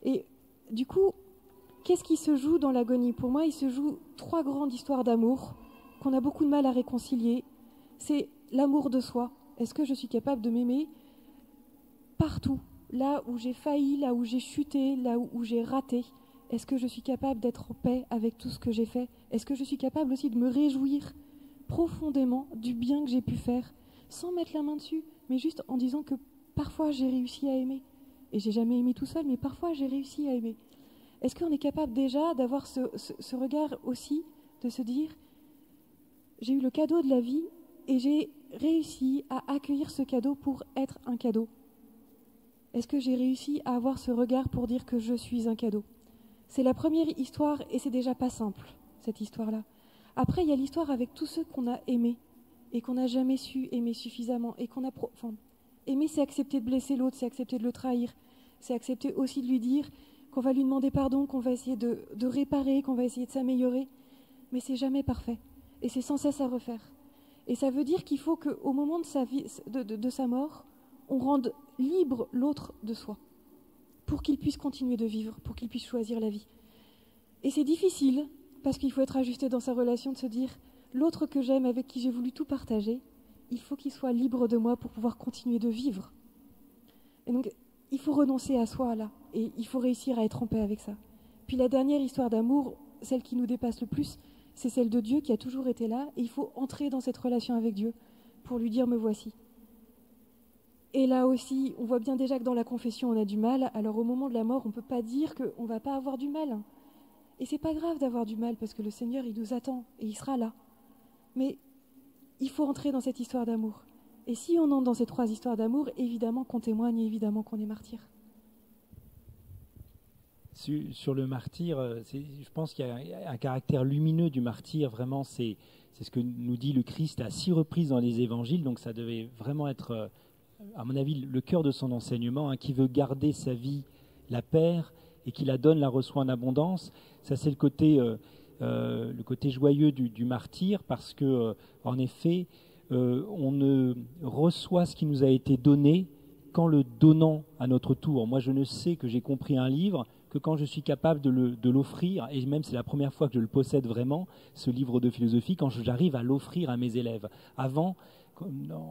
Et du coup, qu'est-ce qui se joue dans l'agonie ? Pour moi, il se joue 3 grandes histoires d'amour qu'on a beaucoup de mal à réconcilier. C'est l'amour de soi. Est-ce que je suis capable de m'aimer partout ? Là où j'ai failli, là où j'ai chuté, là où j'ai raté. Est-ce que je suis capable d'être en paix avec tout ce que j'ai fait ? Est-ce que je suis capable aussi de me réjouir profondément du bien que j'ai pu faire, sans mettre la main dessus, mais juste en disant que parfois j'ai réussi à aimer. Et j'ai jamais aimé tout seul, mais parfois j'ai réussi à aimer. Est-ce qu'on est capable déjà d'avoir ce regard aussi, de se dire j'ai eu le cadeau de la vie et j'ai réussi à accueillir ce cadeau pour être un cadeau ? Est-ce que j'ai réussi à avoir ce regard pour dire que je suis un cadeau ? C'est la première histoire et c'est déjà pas simple, cette histoire-là. Après, il y a l'histoire avec tous ceux qu'on a aimés et qu'on n'a jamais su aimer suffisamment. Et qu'on a aimer, c'est accepter de blesser l'autre, c'est accepter de le trahir, c'est accepter aussi de lui dire qu'on va lui demander pardon, qu'on va essayer de réparer, qu'on va essayer de s'améliorer. Mais c'est jamais parfait. Et c'est sans cesse à refaire. Et ça veut dire qu'il faut qu'au moment de sa vie, de sa mort, on rende libre l'autre de soi, pour qu'il puisse continuer de vivre, pour qu'il puisse choisir la vie. Et c'est difficile, parce qu'il faut être ajusté dans sa relation, de se dire, l'autre que j'aime, avec qui j'ai voulu tout partager, il faut qu'il soit libre de moi pour pouvoir continuer de vivre. Et donc, il faut renoncer à soi, là, et il faut réussir à être en paix avec ça. Puis la dernière histoire d'amour, celle qui nous dépasse le plus, c'est celle de Dieu qui a toujours été là, et il faut entrer dans cette relation avec Dieu pour lui dire « me voici ». Et là aussi, on voit bien déjà que dans la confession, on a du mal. Alors au moment de la mort, on ne peut pas dire qu'on ne va pas avoir du mal. Et c'est pas grave d'avoir du mal, parce que le Seigneur, il nous attend, et il sera là. Mais il faut entrer dans cette histoire d'amour. Et si on entre dans ces 3 histoires d'amour, évidemment qu'on témoigne, évidemment qu'on est martyr. Sur le martyr, je pense qu'il y a un caractère lumineux du martyr. Vraiment, c'est ce que nous dit le Christ à 6 reprises dans les évangiles. Donc ça devait vraiment être, à mon avis, le cœur de son enseignement. Qui veut garder sa vie, la perd, et qui la donne, la reçoit en abondance. Ça, c'est le côté joyeux du martyr, parce que, en effet, on ne reçoit ce qui nous a été donné qu'en le donnant à notre tour. Moi, je ne sais que j'ai compris un livre que quand je suis capable de l'offrir, et même c'est la première fois que je le possède vraiment, ce livre de philosophie, quand j'arrive à l'offrir à mes élèves. Avant,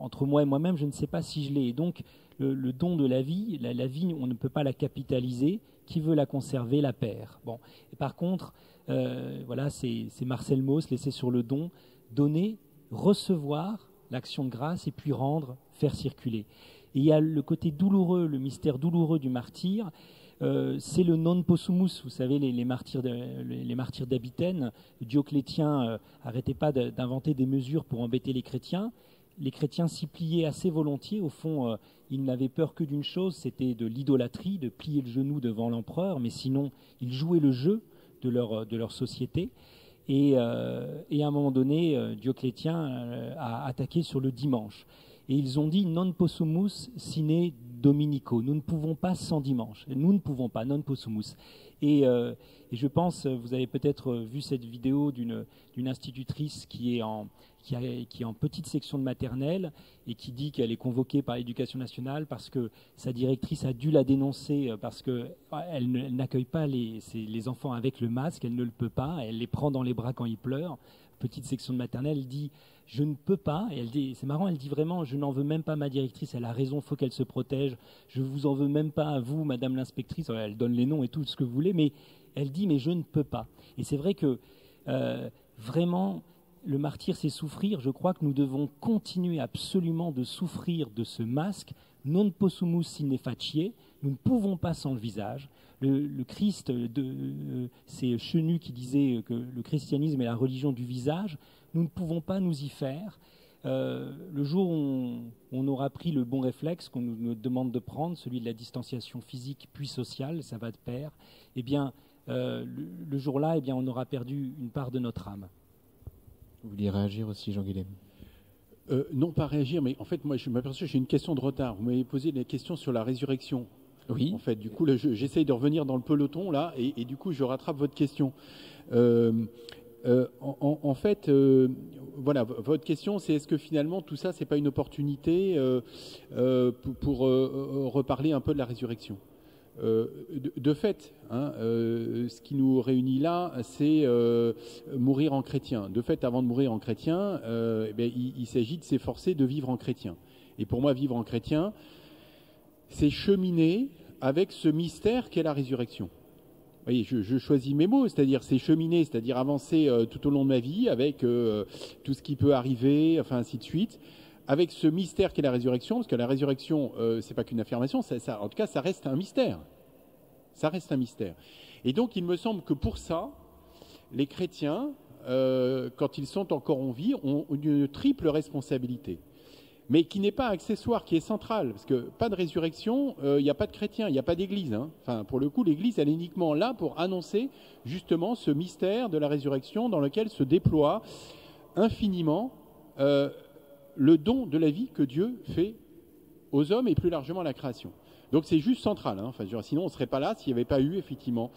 entre moi et moi-même, je ne sais pas si je l'ai. Et donc, le don de la vie, la vie, on ne peut pas la capitaliser. Qui veut la conserver, la perd. Bon. Et par contre, voilà, c'est Marcel Mauss, laissé sur le don, donner recevoir l'action de grâce et puis rendre, faire circuler. Et il y a le côté douloureux, le mystère douloureux du martyr. C'est le non possumus, vous savez, les martyrs d'Abitène. Dioclétien n'arrêtait pas d'inventer des mesures pour embêter les chrétiens. Les chrétiens s'y pliaient assez volontiers. Au fond, ils n'avaient peur que d'une chose, c'était de l'idolâtrie, de plier le genou devant l'empereur, mais sinon, ils jouaient le jeu de leur société. Et à un moment donné, Dioclétien a attaqué sur le dimanche. Et ils ont dit « non possumus sine dominico ». Nous ne pouvons pas sans dimanche. Nous ne pouvons pas, non possumus. Et je pense, vous avez peut-être vu cette vidéo d'une institutrice qui est en petite section de maternelle et qui dit qu'elle est convoquée par l'Éducation nationale parce que sa directrice a dû la dénoncer parce qu'elle n'accueille pas les enfants avec le masque, elle ne le peut pas, elle les prend dans les bras quand ils pleurent. Petite section de maternelle, elle dit « je ne peux pas ». Et elle dit, c'est marrant, elle dit vraiment « je n'en veux même pas ma directrice, elle a raison, il faut qu'elle se protège. Je ne vous en veux même pas à vous, madame l'inspectrice ». Elle donne les noms et tout ce que vous voulez, mais elle dit « mais je ne peux pas ». Et c'est vrai que vraiment, le martyr, c'est souffrir. Je crois que nous devons continuer absolument de souffrir de ce masque. Non possumus sine facie. Nous ne pouvons pas sans le visage. Le Christ, c'est Chenu qui disait que le christianisme est la religion du visage. Nous ne pouvons pas nous y faire. Le jour où on aura pris le bon réflexe qu'on nous demande de prendre, celui de la distanciation physique puis sociale, ça va de pair, eh bien, le jour-là, eh bien, on aura perdu une part de notre âme. Vous vouliez réagir aussi, Jean Guilhem? Non, pas réagir, mais en fait, moi, je m'aperçois que j'ai une question de retard. Vous m'avez posé des questions sur la résurrection. Oui. En fait, du coup, j'essaye de revenir dans le peloton, là, et du coup, je rattrape votre question. En fait, voilà, votre question, c'est est-ce que finalement, tout ça, c'est pas une opportunité pour reparler un peu de la résurrection? De fait, hein, ce qui nous réunit là, c'est mourir en chrétien. De fait, avant de mourir en chrétien, il s'agit de s'efforcer de vivre en chrétien. Et pour moi, vivre en chrétien, c'est cheminer avec ce mystère qu'est la résurrection. Vous voyez, je choisis mes mots, c'est-à-dire c'est cheminer, c'est-à-dire avancer tout au long de ma vie avec tout ce qui peut arriver, enfin ainsi de suite, avec ce mystère qu'est la résurrection, parce que la résurrection, c'est pas qu'une affirmation, en tout cas, ça reste un mystère. Ça reste un mystère. Et donc, il me semble que pour ça, les chrétiens, quand ils sont encore en vie, ont une triple responsabilité. Mais qui n'est pas accessoire, qui est centrale. Parce que pas de résurrection, il n'y a pas de chrétiens, il n'y a pas d'église. Hein. Enfin, pour le coup, l'église, elle est uniquement là pour annoncer justement ce mystère de la résurrection dans lequel se déploie infiniment le don de la vie que Dieu fait aux hommes et plus largement à la création. Donc c'est juste central. Hein. Enfin, sinon, on ne serait pas là s'il n'y avait pas eu effectivement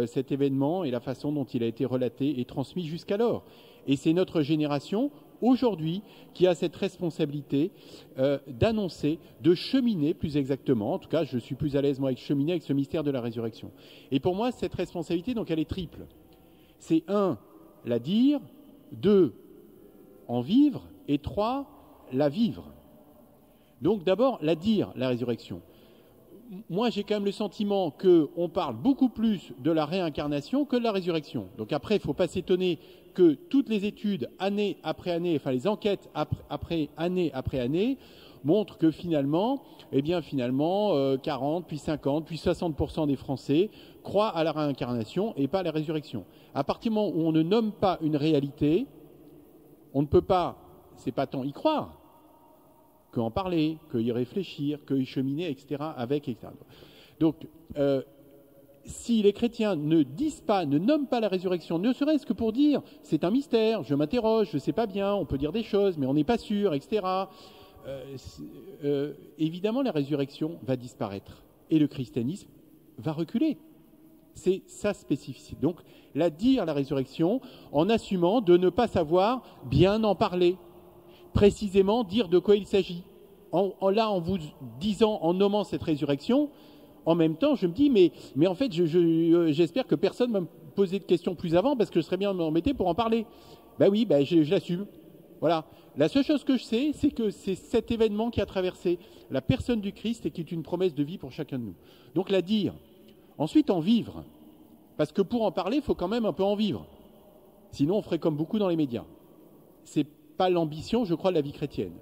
cet événement et la façon dont il a été relaté et transmis jusqu'alors. Et c'est notre génération, aujourd'hui, qui a cette responsabilité d'annoncer, de cheminer plus exactement. En tout cas, je suis plus à l'aise, moi, avec cheminer avec ce mystère de la résurrection. Et pour moi, cette responsabilité, donc, elle est triple. C'est 1, la dire, 2, en vivre, et 3, la vivre. Donc d'abord, la dire, la résurrection. Moi, j'ai quand même le sentiment qu'on parle beaucoup plus de la réincarnation que de la résurrection. Donc après, il ne faut pas s'étonner que toutes les études, année après année, enfin les enquêtes année après année, montrent que finalement, 40, puis 50, puis 60% des Français croient à la réincarnation et pas à la résurrection. À partir du moment où on ne nomme pas une réalité, on ne peut pas, c'est pas tant y croire, qu'en parler, qu'y réfléchir, qu'y cheminer, etc. avec, etc. Donc, si les chrétiens ne disent pas, ne nomment pas la résurrection, ne serait-ce que pour dire c'est un mystère, je m'interroge, je ne sais pas bien, on peut dire des choses, mais on n'est pas sûr, etc. Évidemment, la résurrection va disparaître et le christianisme va reculer. C'est sa spécificité. Donc, la résurrection, en assumant de ne pas savoir bien en parler. Précisément dire de quoi il s'agit. En vous disant, en nommant cette résurrection, en même temps, je me dis, mais en fait, j'espère que personne ne va me poser de questions plus avant parce que je serais bien m'embêté pour en parler. Ben oui, je l'assume. Voilà. La seule chose que je sais, c'est que c'est cet événement qui a traversé la personne du Christ et qui est une promesse de vie pour chacun de nous. Donc la dire. Ensuite, en vivre. Parce que pour en parler, il faut quand même un peu en vivre. Sinon, on ferait comme beaucoup dans les médias. C'est pas l'ambition, je crois, de la vie chrétienne.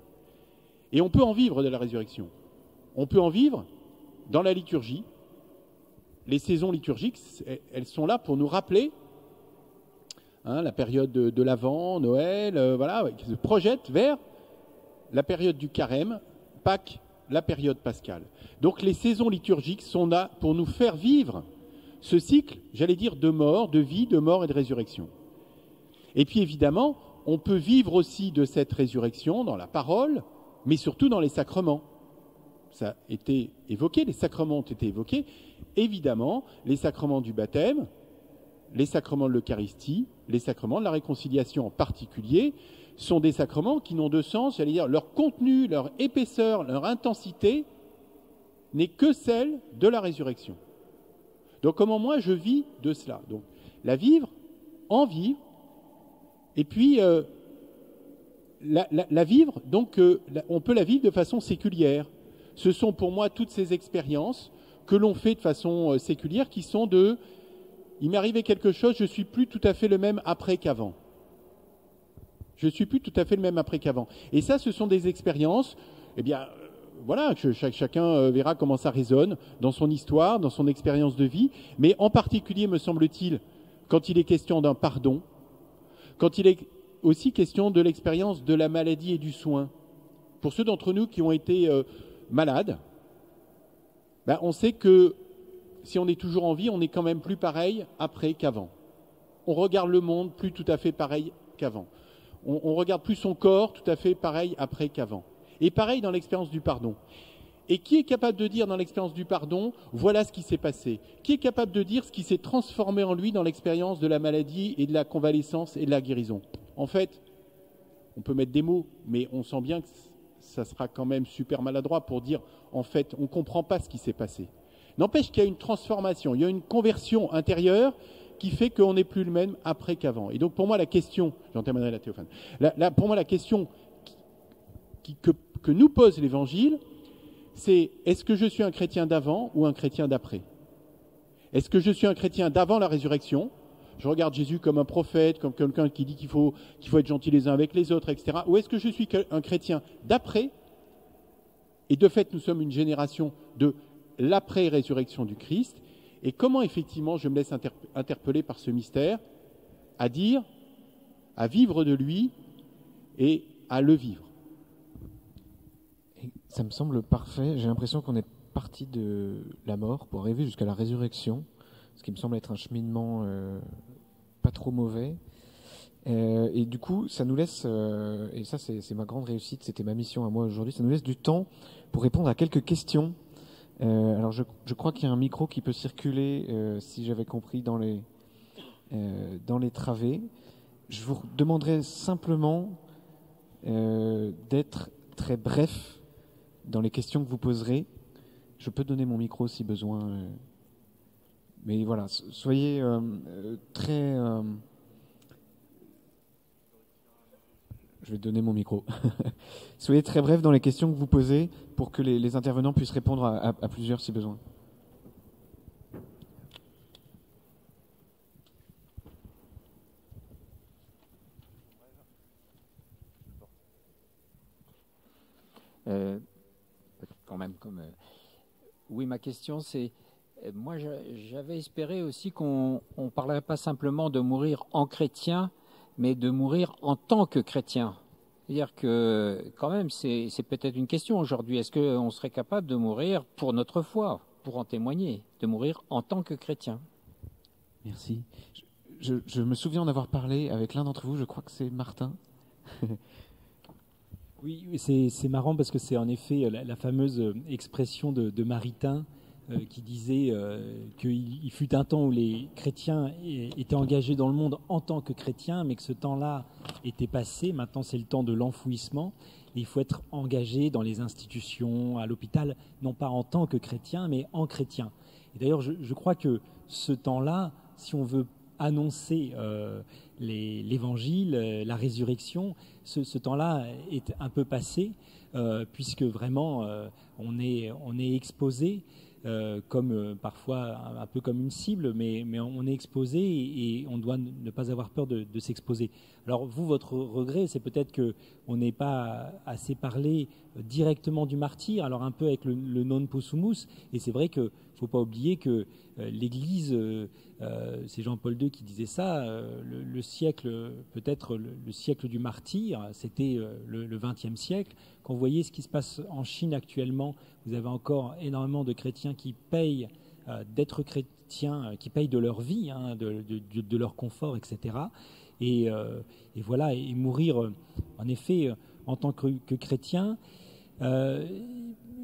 Et on peut en vivre de la résurrection. On peut en vivre dans la liturgie. Les saisons liturgiques, elles sont là pour nous rappeler la période de l'Avent, Noël, qui se projette vers la période du Carême, Pâques, la période pascale. Donc les saisons liturgiques sont là pour nous faire vivre ce cycle, j'allais dire, de mort, de vie, de mort et de résurrection. Et puis évidemment, on peut vivre aussi de cette résurrection dans la parole, mais surtout dans les sacrements. Ça a été évoqué, les sacrements ont été évoqués. Évidemment, les sacrements du baptême, les sacrements de l'Eucharistie, les sacrements de la réconciliation en particulier, sont des sacrements qui n'ont de sens, j'allais dire, leur contenu, leur épaisseur, leur intensité n'est que celle de la résurrection. Donc comment moi je vis de cela? Donc la vivre, en vivre, et puis la vivre, donc on peut la vivre de façon séculière. Ce sont pour moi toutes ces expériences que l'on fait de façon séculière qui sont de « il m'est arrivé quelque chose, je ne suis plus tout à fait le même après qu'avant ». Je ne suis plus tout à fait le même après qu'avant. Et ça, ce sont des expériences, voilà, chacun verra comment ça résonne dans son histoire, dans son expérience de vie, mais en particulier, me semble-t-il, quand il est question d'un pardon, quand il est aussi question de l'expérience de la maladie et du soin. Pour ceux d'entre nous qui ont été malades, on sait que si on est toujours en vie, on n'est quand même plus pareil après qu'avant. On regarde le monde plus tout à fait pareil qu'avant. On regarde plus son corps tout à fait pareil après qu'avant. Et pareil dans l'expérience du pardon. Et qui est capable de dire dans l'expérience du pardon, voilà ce qui s'est passé? Qui est capable de dire ce qui s'est transformé en lui dans l'expérience de la maladie et de la convalescence et de la guérison? En fait, on peut mettre des mots, mais on sent bien que ça sera quand même super maladroit pour dire, en fait, on ne comprend pas ce qui s'est passé. N'empêche qu'il y a une transformation, il y a une conversion intérieure qui fait qu'on n'est plus le même après qu'avant. Et donc pour moi la question, j'en terminerai là Théophane, pour moi la question que nous pose l'Évangile, c'est est-ce que je suis un chrétien d'avant ou un chrétien d'après? Est-ce que je suis un chrétien d'avant la résurrection? Je regarde Jésus comme un prophète, comme quelqu'un qui dit qu'il faut être gentil les uns avec les autres, etc. Ou est-ce que je suis un chrétien d'après? Et de fait, nous sommes une génération de l'après-résurrection du Christ. Et comment effectivement je me laisse interpeller par ce mystère à dire, à vivre de lui et à le vivre. Et ça me semble parfait. J'ai l'impression qu'on est parti de la mort pour arriver jusqu'à la résurrection, ce qui me semble être un cheminement pas trop mauvais. Et du coup, ça nous laisse, et ça c'est ma grande réussite, c'était ma mission à moi aujourd'hui, ça nous laisse du temps pour répondre à quelques questions. Alors je crois qu'il y a un micro qui peut circuler, si j'avais compris, dans les travées. Je vous demanderai simplement d'être très bref dans les questions que vous poserez. Je peux donner mon micro si besoin. Mais voilà, soyez très... Je vais donner mon micro. Soyez très bref dans les questions que vous posez pour que les intervenants puissent répondre à plusieurs si besoin. Quand même, oui, ma question c'est, moi j'avais espéré aussi qu'on ne parlerait pas simplement de mourir en chrétien, mais de mourir en tant que chrétien. C'est-à-dire que, quand même, c'est peut-être une question aujourd'hui. Est-ce qu'on serait capable de mourir pour notre foi, pour en témoigner, de mourir en tant que chrétien? Merci. Je me souviens en avoir parlé avec l'un d'entre vous, je crois que c'est Martin. Oui, c'est marrant parce que c'est en effet la fameuse expression de Maritain qui disait qu'il fut un temps où les chrétiens étaient engagés dans le monde en tant que chrétiens, mais que ce temps-là était passé. Maintenant, c'est le temps de l'enfouissement. Et il faut être engagé dans les institutions, à l'hôpital, non pas en tant que chrétien, mais en chrétien. Et d'ailleurs, je crois que ce temps-là, si on veut annoncer l'évangile, la résurrection, ce temps-là est un peu passé, puisque vraiment on est exposé. comme parfois un peu comme une cible, mais on est exposé et on doit ne pas avoir peur de s'exposer. Alors vous, votre regret, c'est peut-être qu'on n'ait pas assez parlé directement du martyr, alors un peu avec le non possumus, et c'est vrai qu'il ne faut pas oublier que l'Église, c'est Jean-Paul II qui disait ça, le siècle, peut-être le siècle du martyr, c'était le XXe siècle. Quand vous voyez ce qui se passe en Chine actuellement, vous avez encore énormément de chrétiens qui payent d'être chrétiens, qui payent de leur vie, de leur confort, etc. Et voilà, et mourir, en effet, en tant que chrétien,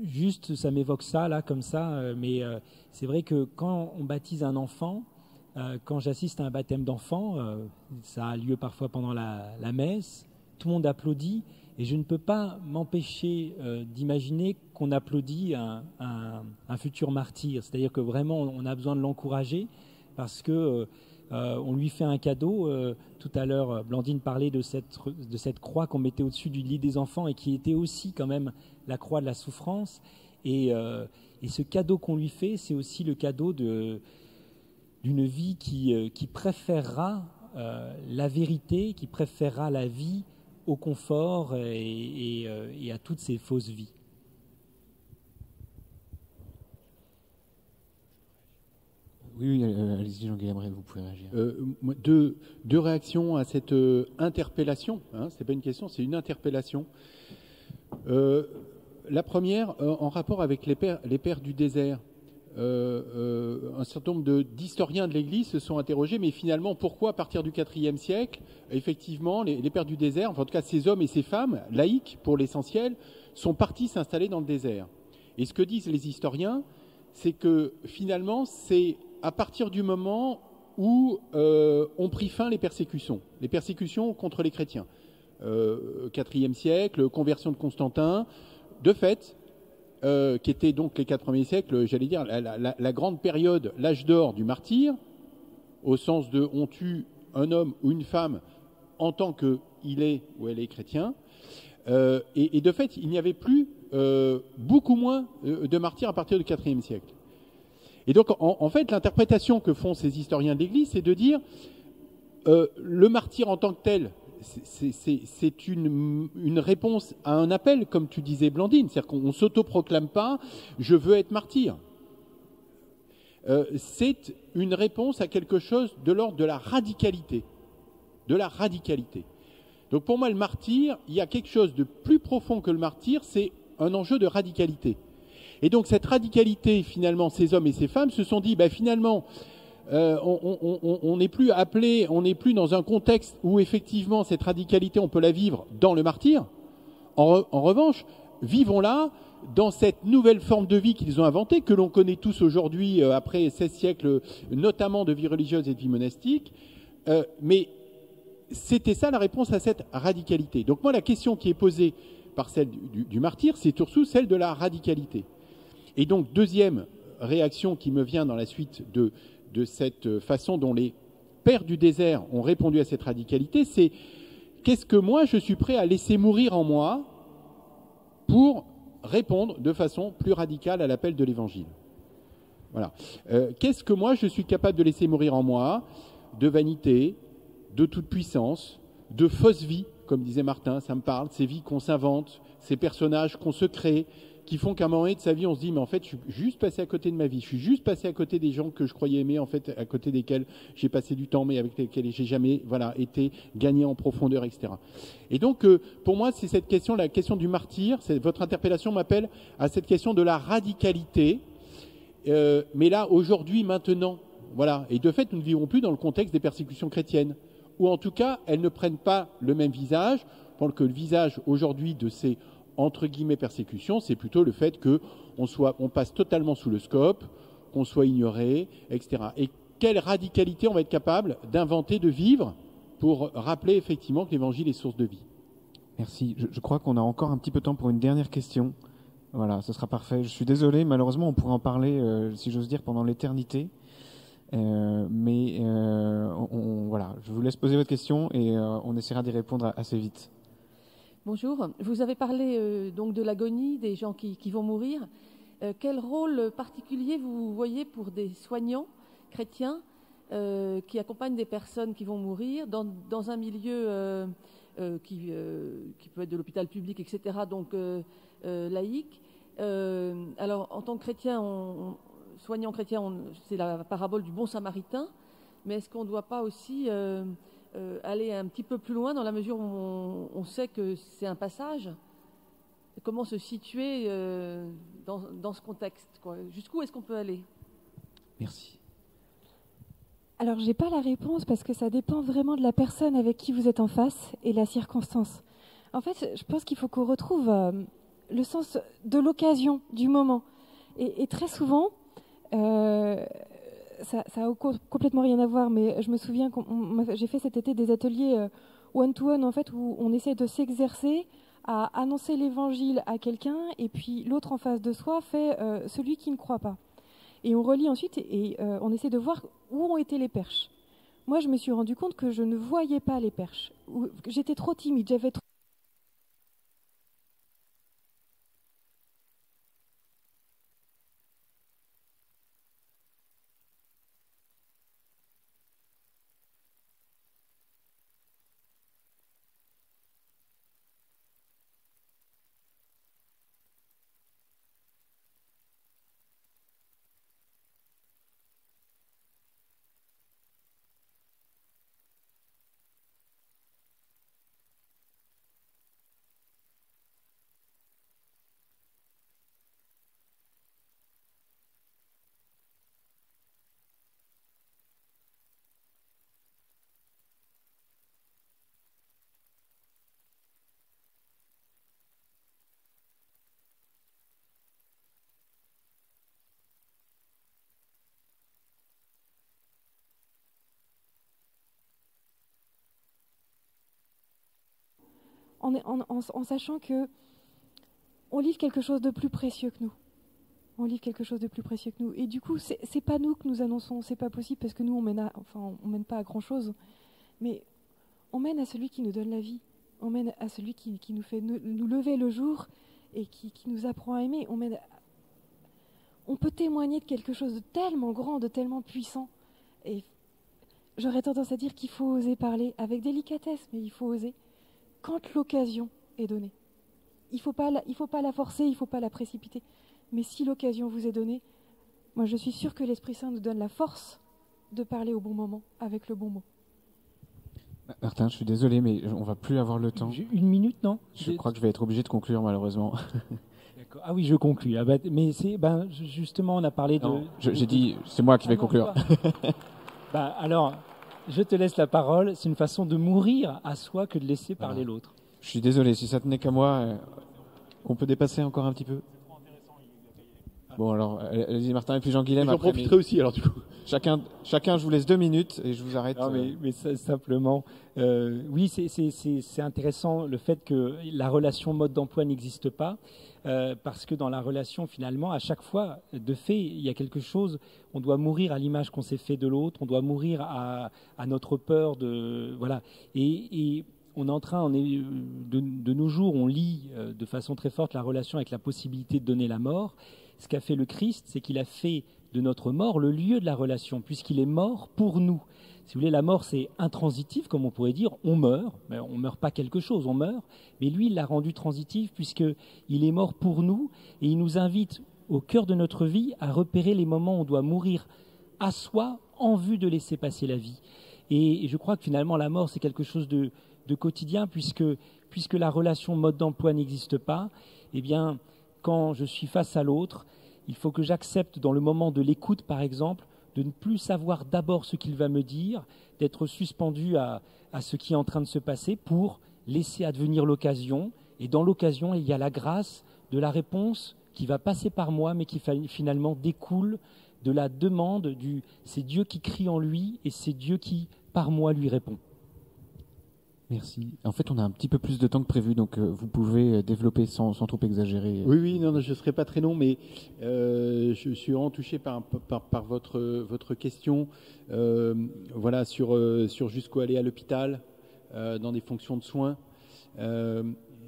juste, ça m'évoque ça, là, comme ça, mais c'est vrai que quand on baptise un enfant, quand j'assiste à un baptême d'enfant, ça a lieu parfois pendant la messe, tout le monde applaudit, et je ne peux pas m'empêcher d'imaginer qu'on applaudit un futur martyr. C'est-à-dire que vraiment, on a besoin de l'encourager parce que on lui fait un cadeau. Tout à l'heure, Blandine parlait de cette croix qu'on mettait au-dessus du lit des enfants et qui était aussi quand même la croix de la souffrance. Et ce cadeau qu'on lui fait, c'est aussi le cadeau d'une vie qui préférera la vérité, qui préférera la vie au confort et à toutes ces fausses vies. Oui, allez-y, Jean-Guillaume, vous pouvez réagir. Deux réactions à cette interpellation. C'est pas une question, c'est une interpellation. La première, en rapport avec les pères du désert. Un certain nombre d'historiens de l'Église se sont interrogés, mais finalement, pourquoi à partir du IVe siècle, effectivement, les pères du désert, enfin, en tout cas ces hommes et ces femmes, laïcs pour l'essentiel, sont partis s'installer dans le désert. Et ce que disent les historiens, c'est que finalement, c'est à partir du moment où ont pris fin les persécutions contre les chrétiens. IVe siècle, conversion de Constantin, de fait, qui était donc les 4 premiers siècles, j'allais dire, la grande période, l'âge d'or du martyr, au sens de on tue un homme ou une femme en tant qu'il est ou elle est chrétien. Et de fait, il n'y avait plus beaucoup moins de martyrs à partir du IVe siècle. Et donc, en fait, l'interprétation que font ces historiens de l'Église, c'est de dire le martyr en tant que tel, c'est une réponse à un appel, comme tu disais, Blandine. C'est-à-dire qu'on ne s'autoproclame pas « je veux être martyr ». C'est une réponse à quelque chose de l'ordre de la radicalité. De la radicalité. Donc pour moi, le martyr, il y a quelque chose de plus profond que le martyr, c'est un enjeu de radicalité. Et donc cette radicalité, finalement, ces hommes et ces femmes se sont dit, finalement, on n'est plus appelé, on n'est plus dans un contexte où effectivement cette radicalité, on peut la vivre dans le martyr. En revanche, vivons-la dans cette nouvelle forme de vie qu'ils ont inventée, que l'on connaît tous aujourd'hui, après 16 siècles, notamment de vie religieuse et de vie monastique. Mais c'était ça la réponse à cette radicalité. Donc moi, la question qui est posée par celle du martyr, c'est surtout celle de la radicalité. Et donc, deuxième réaction qui me vient dans la suite de cette façon dont les pères du désert ont répondu à cette radicalité, c'est qu'est-ce que moi je suis prêt à laisser mourir en moi pour répondre de façon plus radicale à l'appel de l'Évangile. Voilà. Qu'est-ce que moi je suis capable de laisser mourir en moi de vanité, de toute puissance, de fausse vie, comme disait Martin, ça me parle, ces vies qu'on s'invente, ces personnages qu'on se crée, qui font qu'à un moment donné de sa vie, on se dit, mais en fait, je suis juste passé à côté de ma vie, je suis juste passé à côté des gens que je croyais aimer, en fait, à côté desquels j'ai passé du temps, mais avec lesquels j'ai jamais, été gagné en profondeur, etc. Et donc, pour moi, c'est cette question, la question du martyr, votre interpellation m'appelle à cette question de la radicalité, mais là, aujourd'hui, maintenant, voilà. Et de fait, nous ne vivrons plus dans le contexte des persécutions chrétiennes, ou en tout cas, elles ne prennent pas le même visage, pendant que le visage aujourd'hui de ces entre guillemets persécution, c'est plutôt le fait qu'on passe totalement sous le scope, qu'on soit ignoré, etc. Et quelle radicalité on va être capable d'inventer, de vivre, pour rappeler effectivement que l'Évangile est source de vie. Merci. Je crois qu'on a encore un petit peu de temps pour une dernière question. Voilà, ce sera parfait. Je suis désolé, malheureusement, on pourrait en parler, si j'ose dire, pendant l'éternité. Voilà, je vous laisse poser votre question et on essaiera d'y répondre assez vite. Bonjour. Vous avez parlé donc de l'agonie, des gens qui vont mourir. Quel rôle particulier vous voyez pour des soignants chrétiens qui accompagnent des personnes qui vont mourir dans un milieu qui peut être de l'hôpital public, etc., donc laïque. Alors, en tant que chrétien, soignant chrétien, c'est la parabole du bon samaritain, mais est-ce qu'on ne doit pas aussi aller un petit peu plus loin dans la mesure où on sait que c'est un passage? Comment se situer dans ce contexte, quoi? Jusqu'où est-ce qu'on peut aller? Merci. Alors, je n'ai pas la réponse parce que ça dépend vraiment de la personne avec qui vous êtes en face et la circonstance. En fait, je pense qu'il faut qu'on retrouve le sens de l'occasion, du moment. Et très souvent, ça a complètement rien à voir, mais je me souviens j'ai fait cet été des ateliers one-to-one, en fait, où on essaie de s'exercer à annoncer l'évangile à quelqu'un, et puis l'autre en face de soi fait celui qui ne croit pas. Et on relie ensuite, et on essaie de voir où ont été les perches. Moi, je me suis rendu compte que je ne voyais pas les perches. J'étais trop timide, j'avais trop... En sachant que on livre quelque chose de plus précieux que nous. On livre quelque chose de plus précieux que nous. Et du coup, c'est pas nous que nous annonçons, c'est pas possible parce que nous, on mène pas à grand chose. Mais on mène à celui qui nous donne la vie. On mène à celui qui nous fait nous lever le jour et qui nous apprend à aimer. On peut témoigner de quelque chose de tellement grand, de tellement puissant. Et j'aurais tendance à dire qu'il faut oser parler avec délicatesse, mais il faut oser quand l'occasion est donnée. Il ne faut pas la forcer, il ne faut pas la précipiter. Mais si l'occasion vous est donnée, moi je suis sûre que l'Esprit Saint nous donne la force de parler au bon moment, avec le bon mot. Martin, je suis désolé, mais on va plus avoir le temps. Une minute, non? Je crois que je vais être obligé de conclure, malheureusement. D'accord. Ah oui, je conclus. Ah mais justement, on a parlé de... Non, j'ai dit, c'est moi qui vais conclure. Alors, je te laisse la parole. C'est une façon de mourir à soi que de laisser parler l'autre. Je suis désolé, si ça tenait qu'à moi, on peut dépasser encore un petit peu? Bon, alors, allez-y Martin, et puis Jean-Guilhem. J'en profiterai aussi, alors du coup. Chacun, je vous laisse 2 minutes et je vous arrête. Non, mais simplement, oui, c'est intéressant le fait que la relation mode d'emploi n'existe pas, parce que dans la relation, finalement, à chaque fois, de fait, il y a quelque chose, on doit mourir à l'image qu'on s'est fait de l'autre, on doit mourir à notre peur de... Voilà. Et on est en train, de nos jours, on lit de façon très forte la relation avec la possibilité de donner la mort. Ce qu'a fait le Christ, c'est qu'il a fait de notre mort le lieu de la relation, puisqu'il est mort pour nous. Si vous voulez, la mort, c'est intransitif, comme on pourrait dire. On meurt, mais on ne meurt pas quelque chose, on meurt. Mais lui, il l'a rendu transitif, puisqu'il est mort pour nous, et il nous invite, au cœur de notre vie, à repérer les moments où on doit mourir à soi, en vue de laisser passer la vie. Et je crois que finalement, la mort, c'est quelque chose de quotidien, puisque la relation mode d'emploi n'existe pas. Eh bien, quand je suis face à l'autre, il faut que j'accepte dans le moment de l'écoute, par exemple, de ne plus savoir d'abord ce qu'il va me dire, d'être suspendu à ce qui est en train de se passer pour laisser advenir l'occasion. Et dans l'occasion, il y a la grâce de la réponse qui va passer par moi, mais qui finalement découle de la demande c'est Dieu qui crie en lui et c'est Dieu qui, par moi, lui répond. Merci. En fait, on a un petit peu plus de temps que prévu, donc vous pouvez développer sans trop exagérer. Oui, non, je ne serai pas très long, mais je suis vraiment touché par votre question. Voilà, sur jusqu'où aller à l'hôpital, dans des fonctions de soins.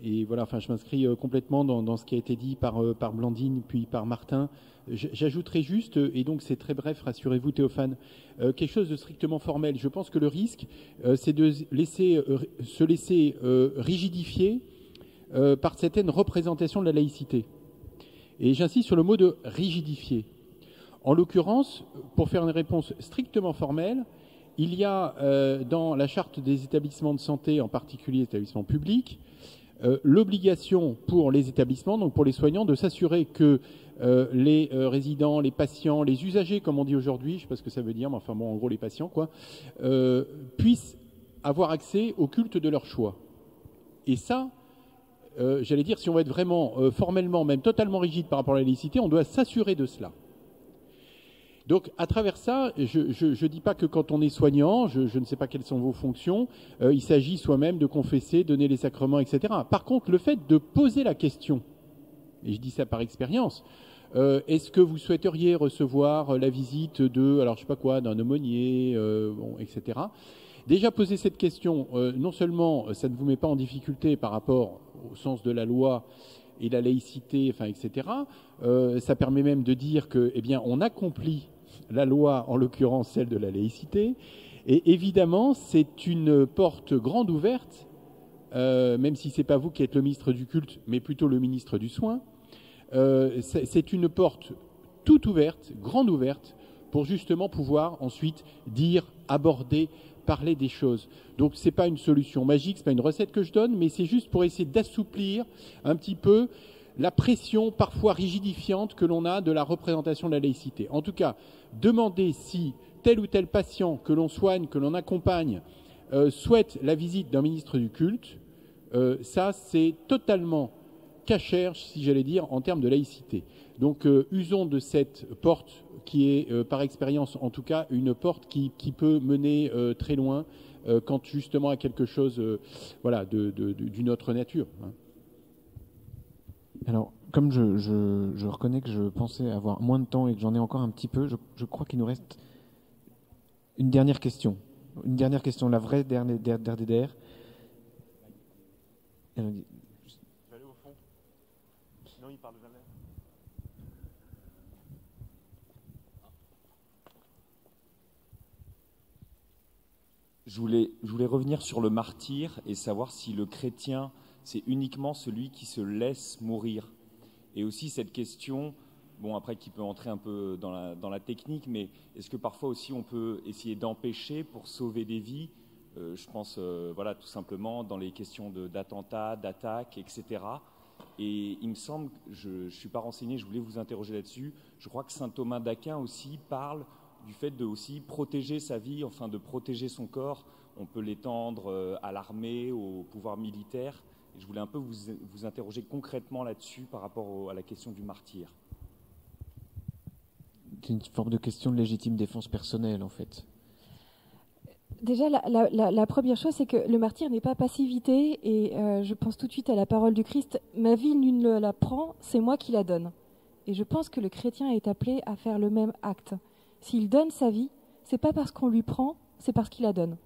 et voilà, enfin, je m'inscris complètement dans ce qui a été dit par Blandine, puis par Martin. J'ajouterai juste, et donc c'est très bref, rassurez-vous Théophane, quelque chose de strictement formel. Je pense que le risque, c'est de se laisser rigidifier par certaines représentations de la laïcité. Et j'insiste sur le mot de rigidifier. En l'occurrence, pour faire une réponse strictement formelle, il y a dans la charte des établissements de santé, en particulier les établissements publics, l'obligation pour les établissements, donc pour les soignants, de s'assurer que les résidents, les patients, les usagers, comme on dit aujourd'hui, je ne sais pas ce que ça veut dire, mais enfin bon, en gros les patients, quoi, puissent avoir accès au culte de leur choix. Et ça, j'allais dire, si on va être vraiment formellement, même totalement rigide par rapport à la laïcité, on doit s'assurer de cela. Donc, à travers ça, je dis pas que quand on est soignant, je ne sais pas quelles sont vos fonctions, il s'agit soi-même de confesser, donner les sacrements, etc. Par contre, le fait de poser la question, et je dis ça par expérience, est-ce que vous souhaiteriez recevoir la visite de, alors je sais pas quoi, d'un aumônier, bon, etc. Déjà poser cette question, non seulement ça ne vous met pas en difficulté par rapport au sens de la loi et la laïcité, enfin, etc. Ça permet même de dire que, eh bien, on accomplit la loi, en l'occurrence celle de la laïcité. Et évidemment, c'est une porte grande ouverte, même si c'est pas vous qui êtes le ministre du culte, mais plutôt le ministre du soin. C'est une porte toute ouverte, grande ouverte, pour justement pouvoir ensuite dire, aborder, parler des choses. Donc c'est pas une solution magique, c'est pas une recette que je donne, mais c'est juste pour essayer d'assouplir un petit peu la pression parfois rigidifiante que l'on a de la représentation de la laïcité. En tout cas, demander si tel ou tel patient que l'on soigne, que l'on accompagne, souhaite la visite d'un ministre du culte, ça c'est totalement cachère, si j'allais dire, en termes de laïcité. Donc usons de cette porte qui est, par expérience en tout cas, une porte qui peut mener très loin quand justement à quelque chose voilà, d'une autre nature. Hein. Alors, comme je reconnais que je pensais avoir moins de temps et que j'en ai encore un petit peu, je crois qu'il nous reste une dernière question. Une dernière question, la vraie dernière. Je vais aller au fond. Sinon, il parle jamais. Je voulais revenir sur le martyr et savoir si le chrétien, c'est uniquement celui qui se laisse mourir. Et aussi cette question, bon après qui peut entrer un peu dans la technique, mais est-ce que parfois aussi on peut essayer d'empêcher pour sauver des vies, je pense voilà, tout simplement dans les questions d'attentats, d'attaques, etc. Et il me semble, je ne suis pas renseigné, je voulais vous interroger là-dessus, je crois que saint Thomas d'Aquin aussi parle du fait de aussi protéger sa vie, enfin de protéger son corps. On peut l'étendre à l'armée, au pouvoir militaire. Et je voulais un peu vous interroger concrètement là-dessus par rapport à la question du martyr. C'est une forme de question de légitime défense personnelle, en fait. Déjà, la première chose, c'est que le martyr n'est pas passivité, et je pense tout de suite à la parole du Christ. Ma vie, nul ne la prend, c'est moi qui la donne. Et je pense que le chrétien est appelé à faire le même acte. S'il donne sa vie, c'est pas parce qu'on lui prend, c'est parce qu'il la donne.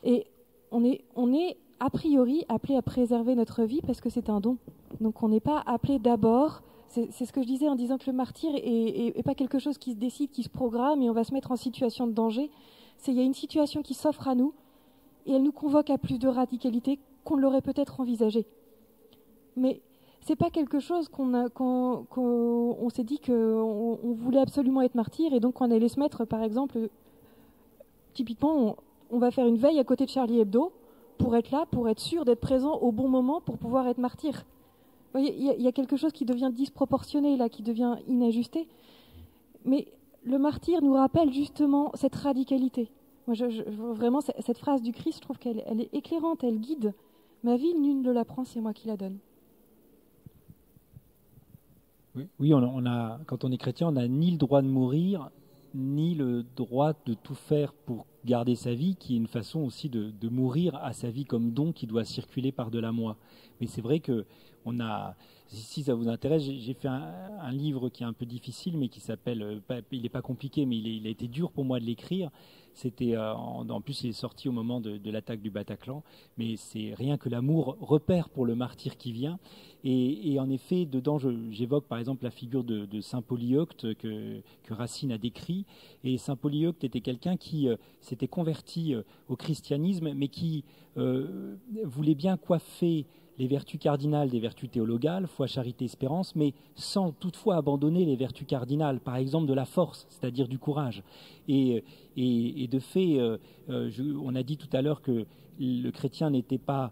Et on est a priori appelé à préserver notre vie parce que c'est un don. Donc on n'est pas appelé d'abord, c'est ce que je disais en disant que le martyr est pas quelque chose qui se décide, qui se programme et on va se mettre en situation de danger. Il y a une situation qui s'offre à nous et elle nous convoque à plus de radicalité qu'on l'aurait peut-être envisagé. Mais c'est pas quelque chose qu'on s'est dit qu'on voulait absolument être martyr et donc on allait se mettre, par exemple, typiquement, on va faire une veille à côté de Charlie Hebdo pour être là, pour être sûr d'être présent au bon moment pour pouvoir être martyr. Vous voyez, il y a quelque chose qui devient disproportionné là, qui devient inajusté. Mais le martyr nous rappelle justement cette radicalité. Moi, vraiment, cette phrase du Christ, je trouve qu'elle est éclairante, elle guide. Ma vie, nul ne la prend, c'est moi qui la donne. Oui, quand on est chrétien, on n'a ni le droit de mourir, ni le droit de tout faire pour garder sa vie, qui est une façon aussi de mourir à sa vie comme don qui doit circuler par-delà moi. Mais c'est vrai que si ça vous intéresse, j'ai fait un livre qui est un peu difficile, mais qui s'appelle, il n'est pas compliqué, mais il a été dur pour moi de l'écrire. C'était, en plus, il est sorti au moment de l'attaque du Bataclan, mais c'est Rien que l'amour, repère pour le martyr qui vient. Et en effet, dedans, j'évoque par exemple la figure de Saint Polyeucte que Racine a décrit. Et Saint Polyeucte était quelqu'un qui s'était converti au christianisme, mais qui voulait bien coiffer les vertus cardinales des vertus théologales, foi, charité, espérance, mais sans toutefois abandonner les vertus cardinales, par exemple de la force, c'est-à-dire du courage. Et de fait, on a dit tout à l'heure que le chrétien n'était pas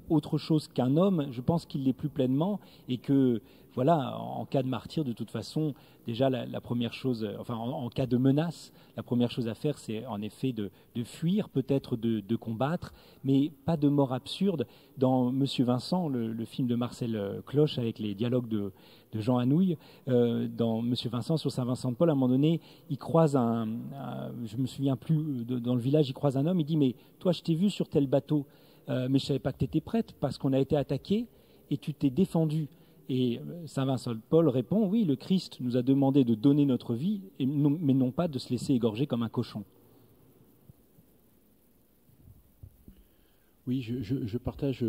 autre chose qu'un homme. Je pense qu'il l'est plus pleinement, et que, voilà, en cas de martyr, de toute façon, déjà la première chose, enfin en cas de menace, la première chose à faire, c'est en effet de fuir, peut-être de combattre, mais pas de mort absurde. Dans Monsieur Vincent, le film de Marcel Cloche avec les dialogues de Jean Anouilh, dans Monsieur Vincent sur Saint-Vincent de Paul, à un moment donné, il croise je me souviens plus, dans le village, il croise un homme, il dit: mais toi, je t'ai vu sur tel bateau, mais je savais pas que tu étais prête parce qu'on a été attaqué et tu t'es défendu. Et Saint-Vincent de Paul répond: oui, le Christ nous a demandé de donner notre vie, mais non pas de se laisser égorger comme un cochon. Oui, je partage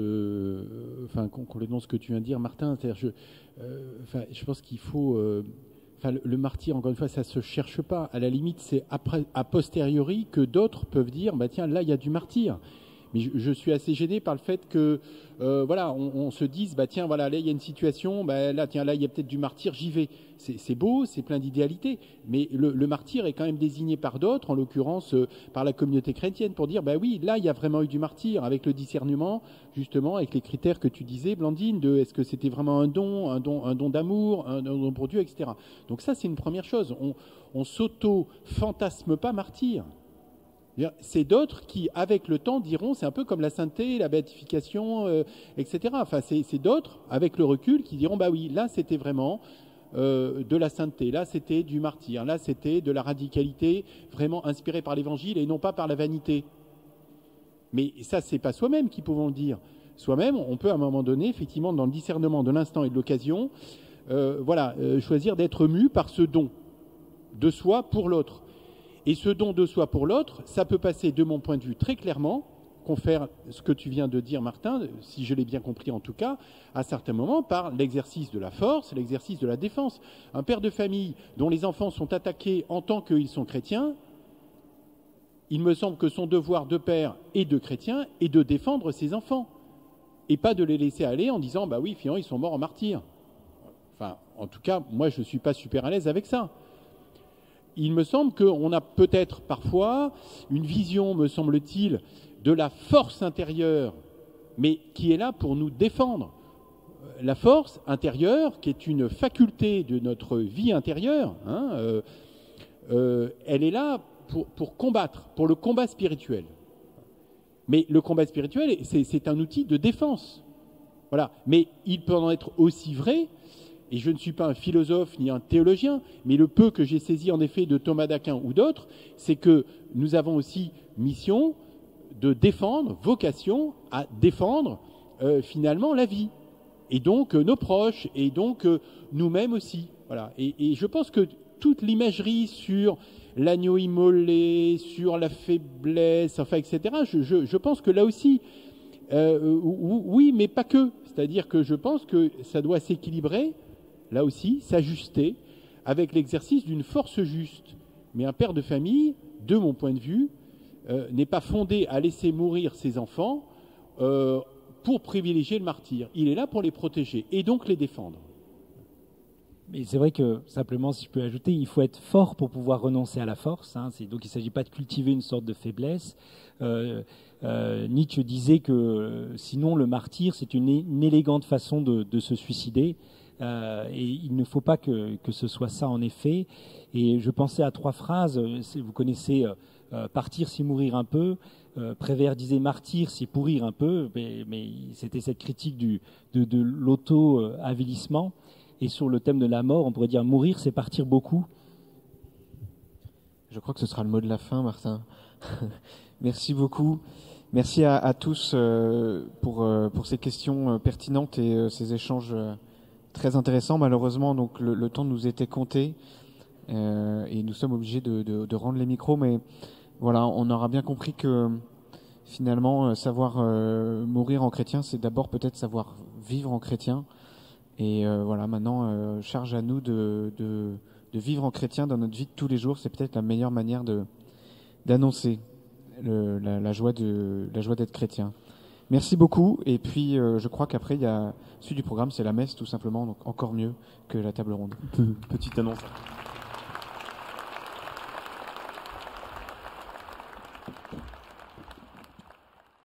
complètement ce que tu viens de dire, Martin. Je pense qu'il faut... le martyr, encore une fois, ça ne se cherche pas. À la limite, c'est a posteriori que d'autres peuvent dire: bah, tiens, là, il y a du martyr. Mais je suis assez gêné par le fait que, on se dise: bah, tiens, voilà, là, il y a une situation, bah, là, tiens, là, il y a peut-être du martyr, j'y vais. C'est beau, c'est plein d'idéalité, mais le martyr est quand même désigné par d'autres, en l'occurrence par la communauté chrétienne, pour dire: bah oui, là, il y a vraiment eu du martyr, avec le discernement, justement, avec les critères que tu disais, Blandine, de est-ce que c'était vraiment un don d'amour, un don pour Dieu, etc. Donc ça, c'est une première chose. On s'auto-fantasme pas martyr. C'est d'autres qui, avec le temps, diront: c'est un peu comme la sainteté, la béatification, etc. Enfin, c'est d'autres, avec le recul, qui diront: bah oui, là, c'était vraiment de la sainteté, là, c'était du martyr, là, c'était de la radicalité vraiment inspirée par l'Évangile et non pas par la vanité. Mais ça, c'est pas soi-même qui pouvons le dire. Soi-même, on peut à un moment donné, effectivement, dans le discernement de l'instant et de l'occasion, choisir d'être mu par ce don de soi pour l'autre. Et ce don de soi pour l'autre, ça peut passer, de mon point de vue, très clairement, confère ce que tu viens de dire, Martin, si je l'ai bien compris en tout cas, à certains moments, par l'exercice de la force, l'exercice de la défense. Un père de famille dont les enfants sont attaqués en tant qu'ils sont chrétiens, il me semble que son devoir de père et de chrétien est de défendre ses enfants, et pas de les laisser aller en disant: bah oui, finalement, ils sont morts en martyr. Enfin, en tout cas, moi, je ne suis pas super à l'aise avec ça. Il me semble qu'on a peut-être parfois une vision, me semble-t-il, de la force intérieure, mais qui est là pour nous défendre. La force intérieure, qui est une faculté de notre vie intérieure, elle est là pour combattre, pour le combat spirituel. Mais le combat spirituel, c'est un outil de défense. Voilà. Mais il peut en être aussi vrai, et je ne suis pas un philosophe ni un théologien, mais le peu que j'ai saisi en effet de Thomas d'Aquin ou d'autres, c'est que nous avons aussi mission de défendre, vocation à défendre finalement la vie, et donc nos proches, et donc nous-mêmes aussi. Voilà. Et je pense que toute l'imagerie sur l'agneau immolé, sur la faiblesse, enfin, etc., je pense que là aussi, oui, mais pas que. C'est-à-dire que je pense que ça doit s'équilibrer, là aussi, s'ajuster avec l'exercice d'une force juste. Mais un père de famille, de mon point de vue, n'est pas fondé à laisser mourir ses enfants pour privilégier le martyr. Il est là pour les protéger et donc les défendre. Mais c'est vrai que, simplement, si je peux ajouter, il faut être fort pour pouvoir renoncer à la force. Donc il ne s'agit pas de cultiver une sorte de faiblesse. Nietzsche disait que sinon le martyr, c'est une élégante façon de se suicider. Et il ne faut pas que ce soit ça en effet. Et je pensais à 3 phrases. Vous connaissez partir, c'est mourir un peu. Prévert disait martyr, c'est pourrir un peu. Mais c'était cette critique de l'auto-avilissement. Et sur le thème de la mort, on pourrait dire mourir, c'est partir beaucoup. Je crois que ce sera le mot de la fin, Martin. Merci beaucoup. Merci à tous pour ces questions pertinentes et ces échanges très intéressants. Malheureusement, donc le temps nous était compté et nous sommes obligés de rendre les micros. Mais voilà, on aura bien compris que finalement, savoir mourir en chrétien, c'est d'abord peut-être savoir vivre en chrétien. Et voilà, maintenant, charge à nous de vivre en chrétien dans notre vie de tous les jours. C'est peut-être la meilleure manière d'annoncer la joie d'être chrétien. Merci beaucoup. Et puis, je crois qu'après, il y a suite du programme, c'est la messe tout simplement, donc encore mieux que la table ronde. Petite annonce.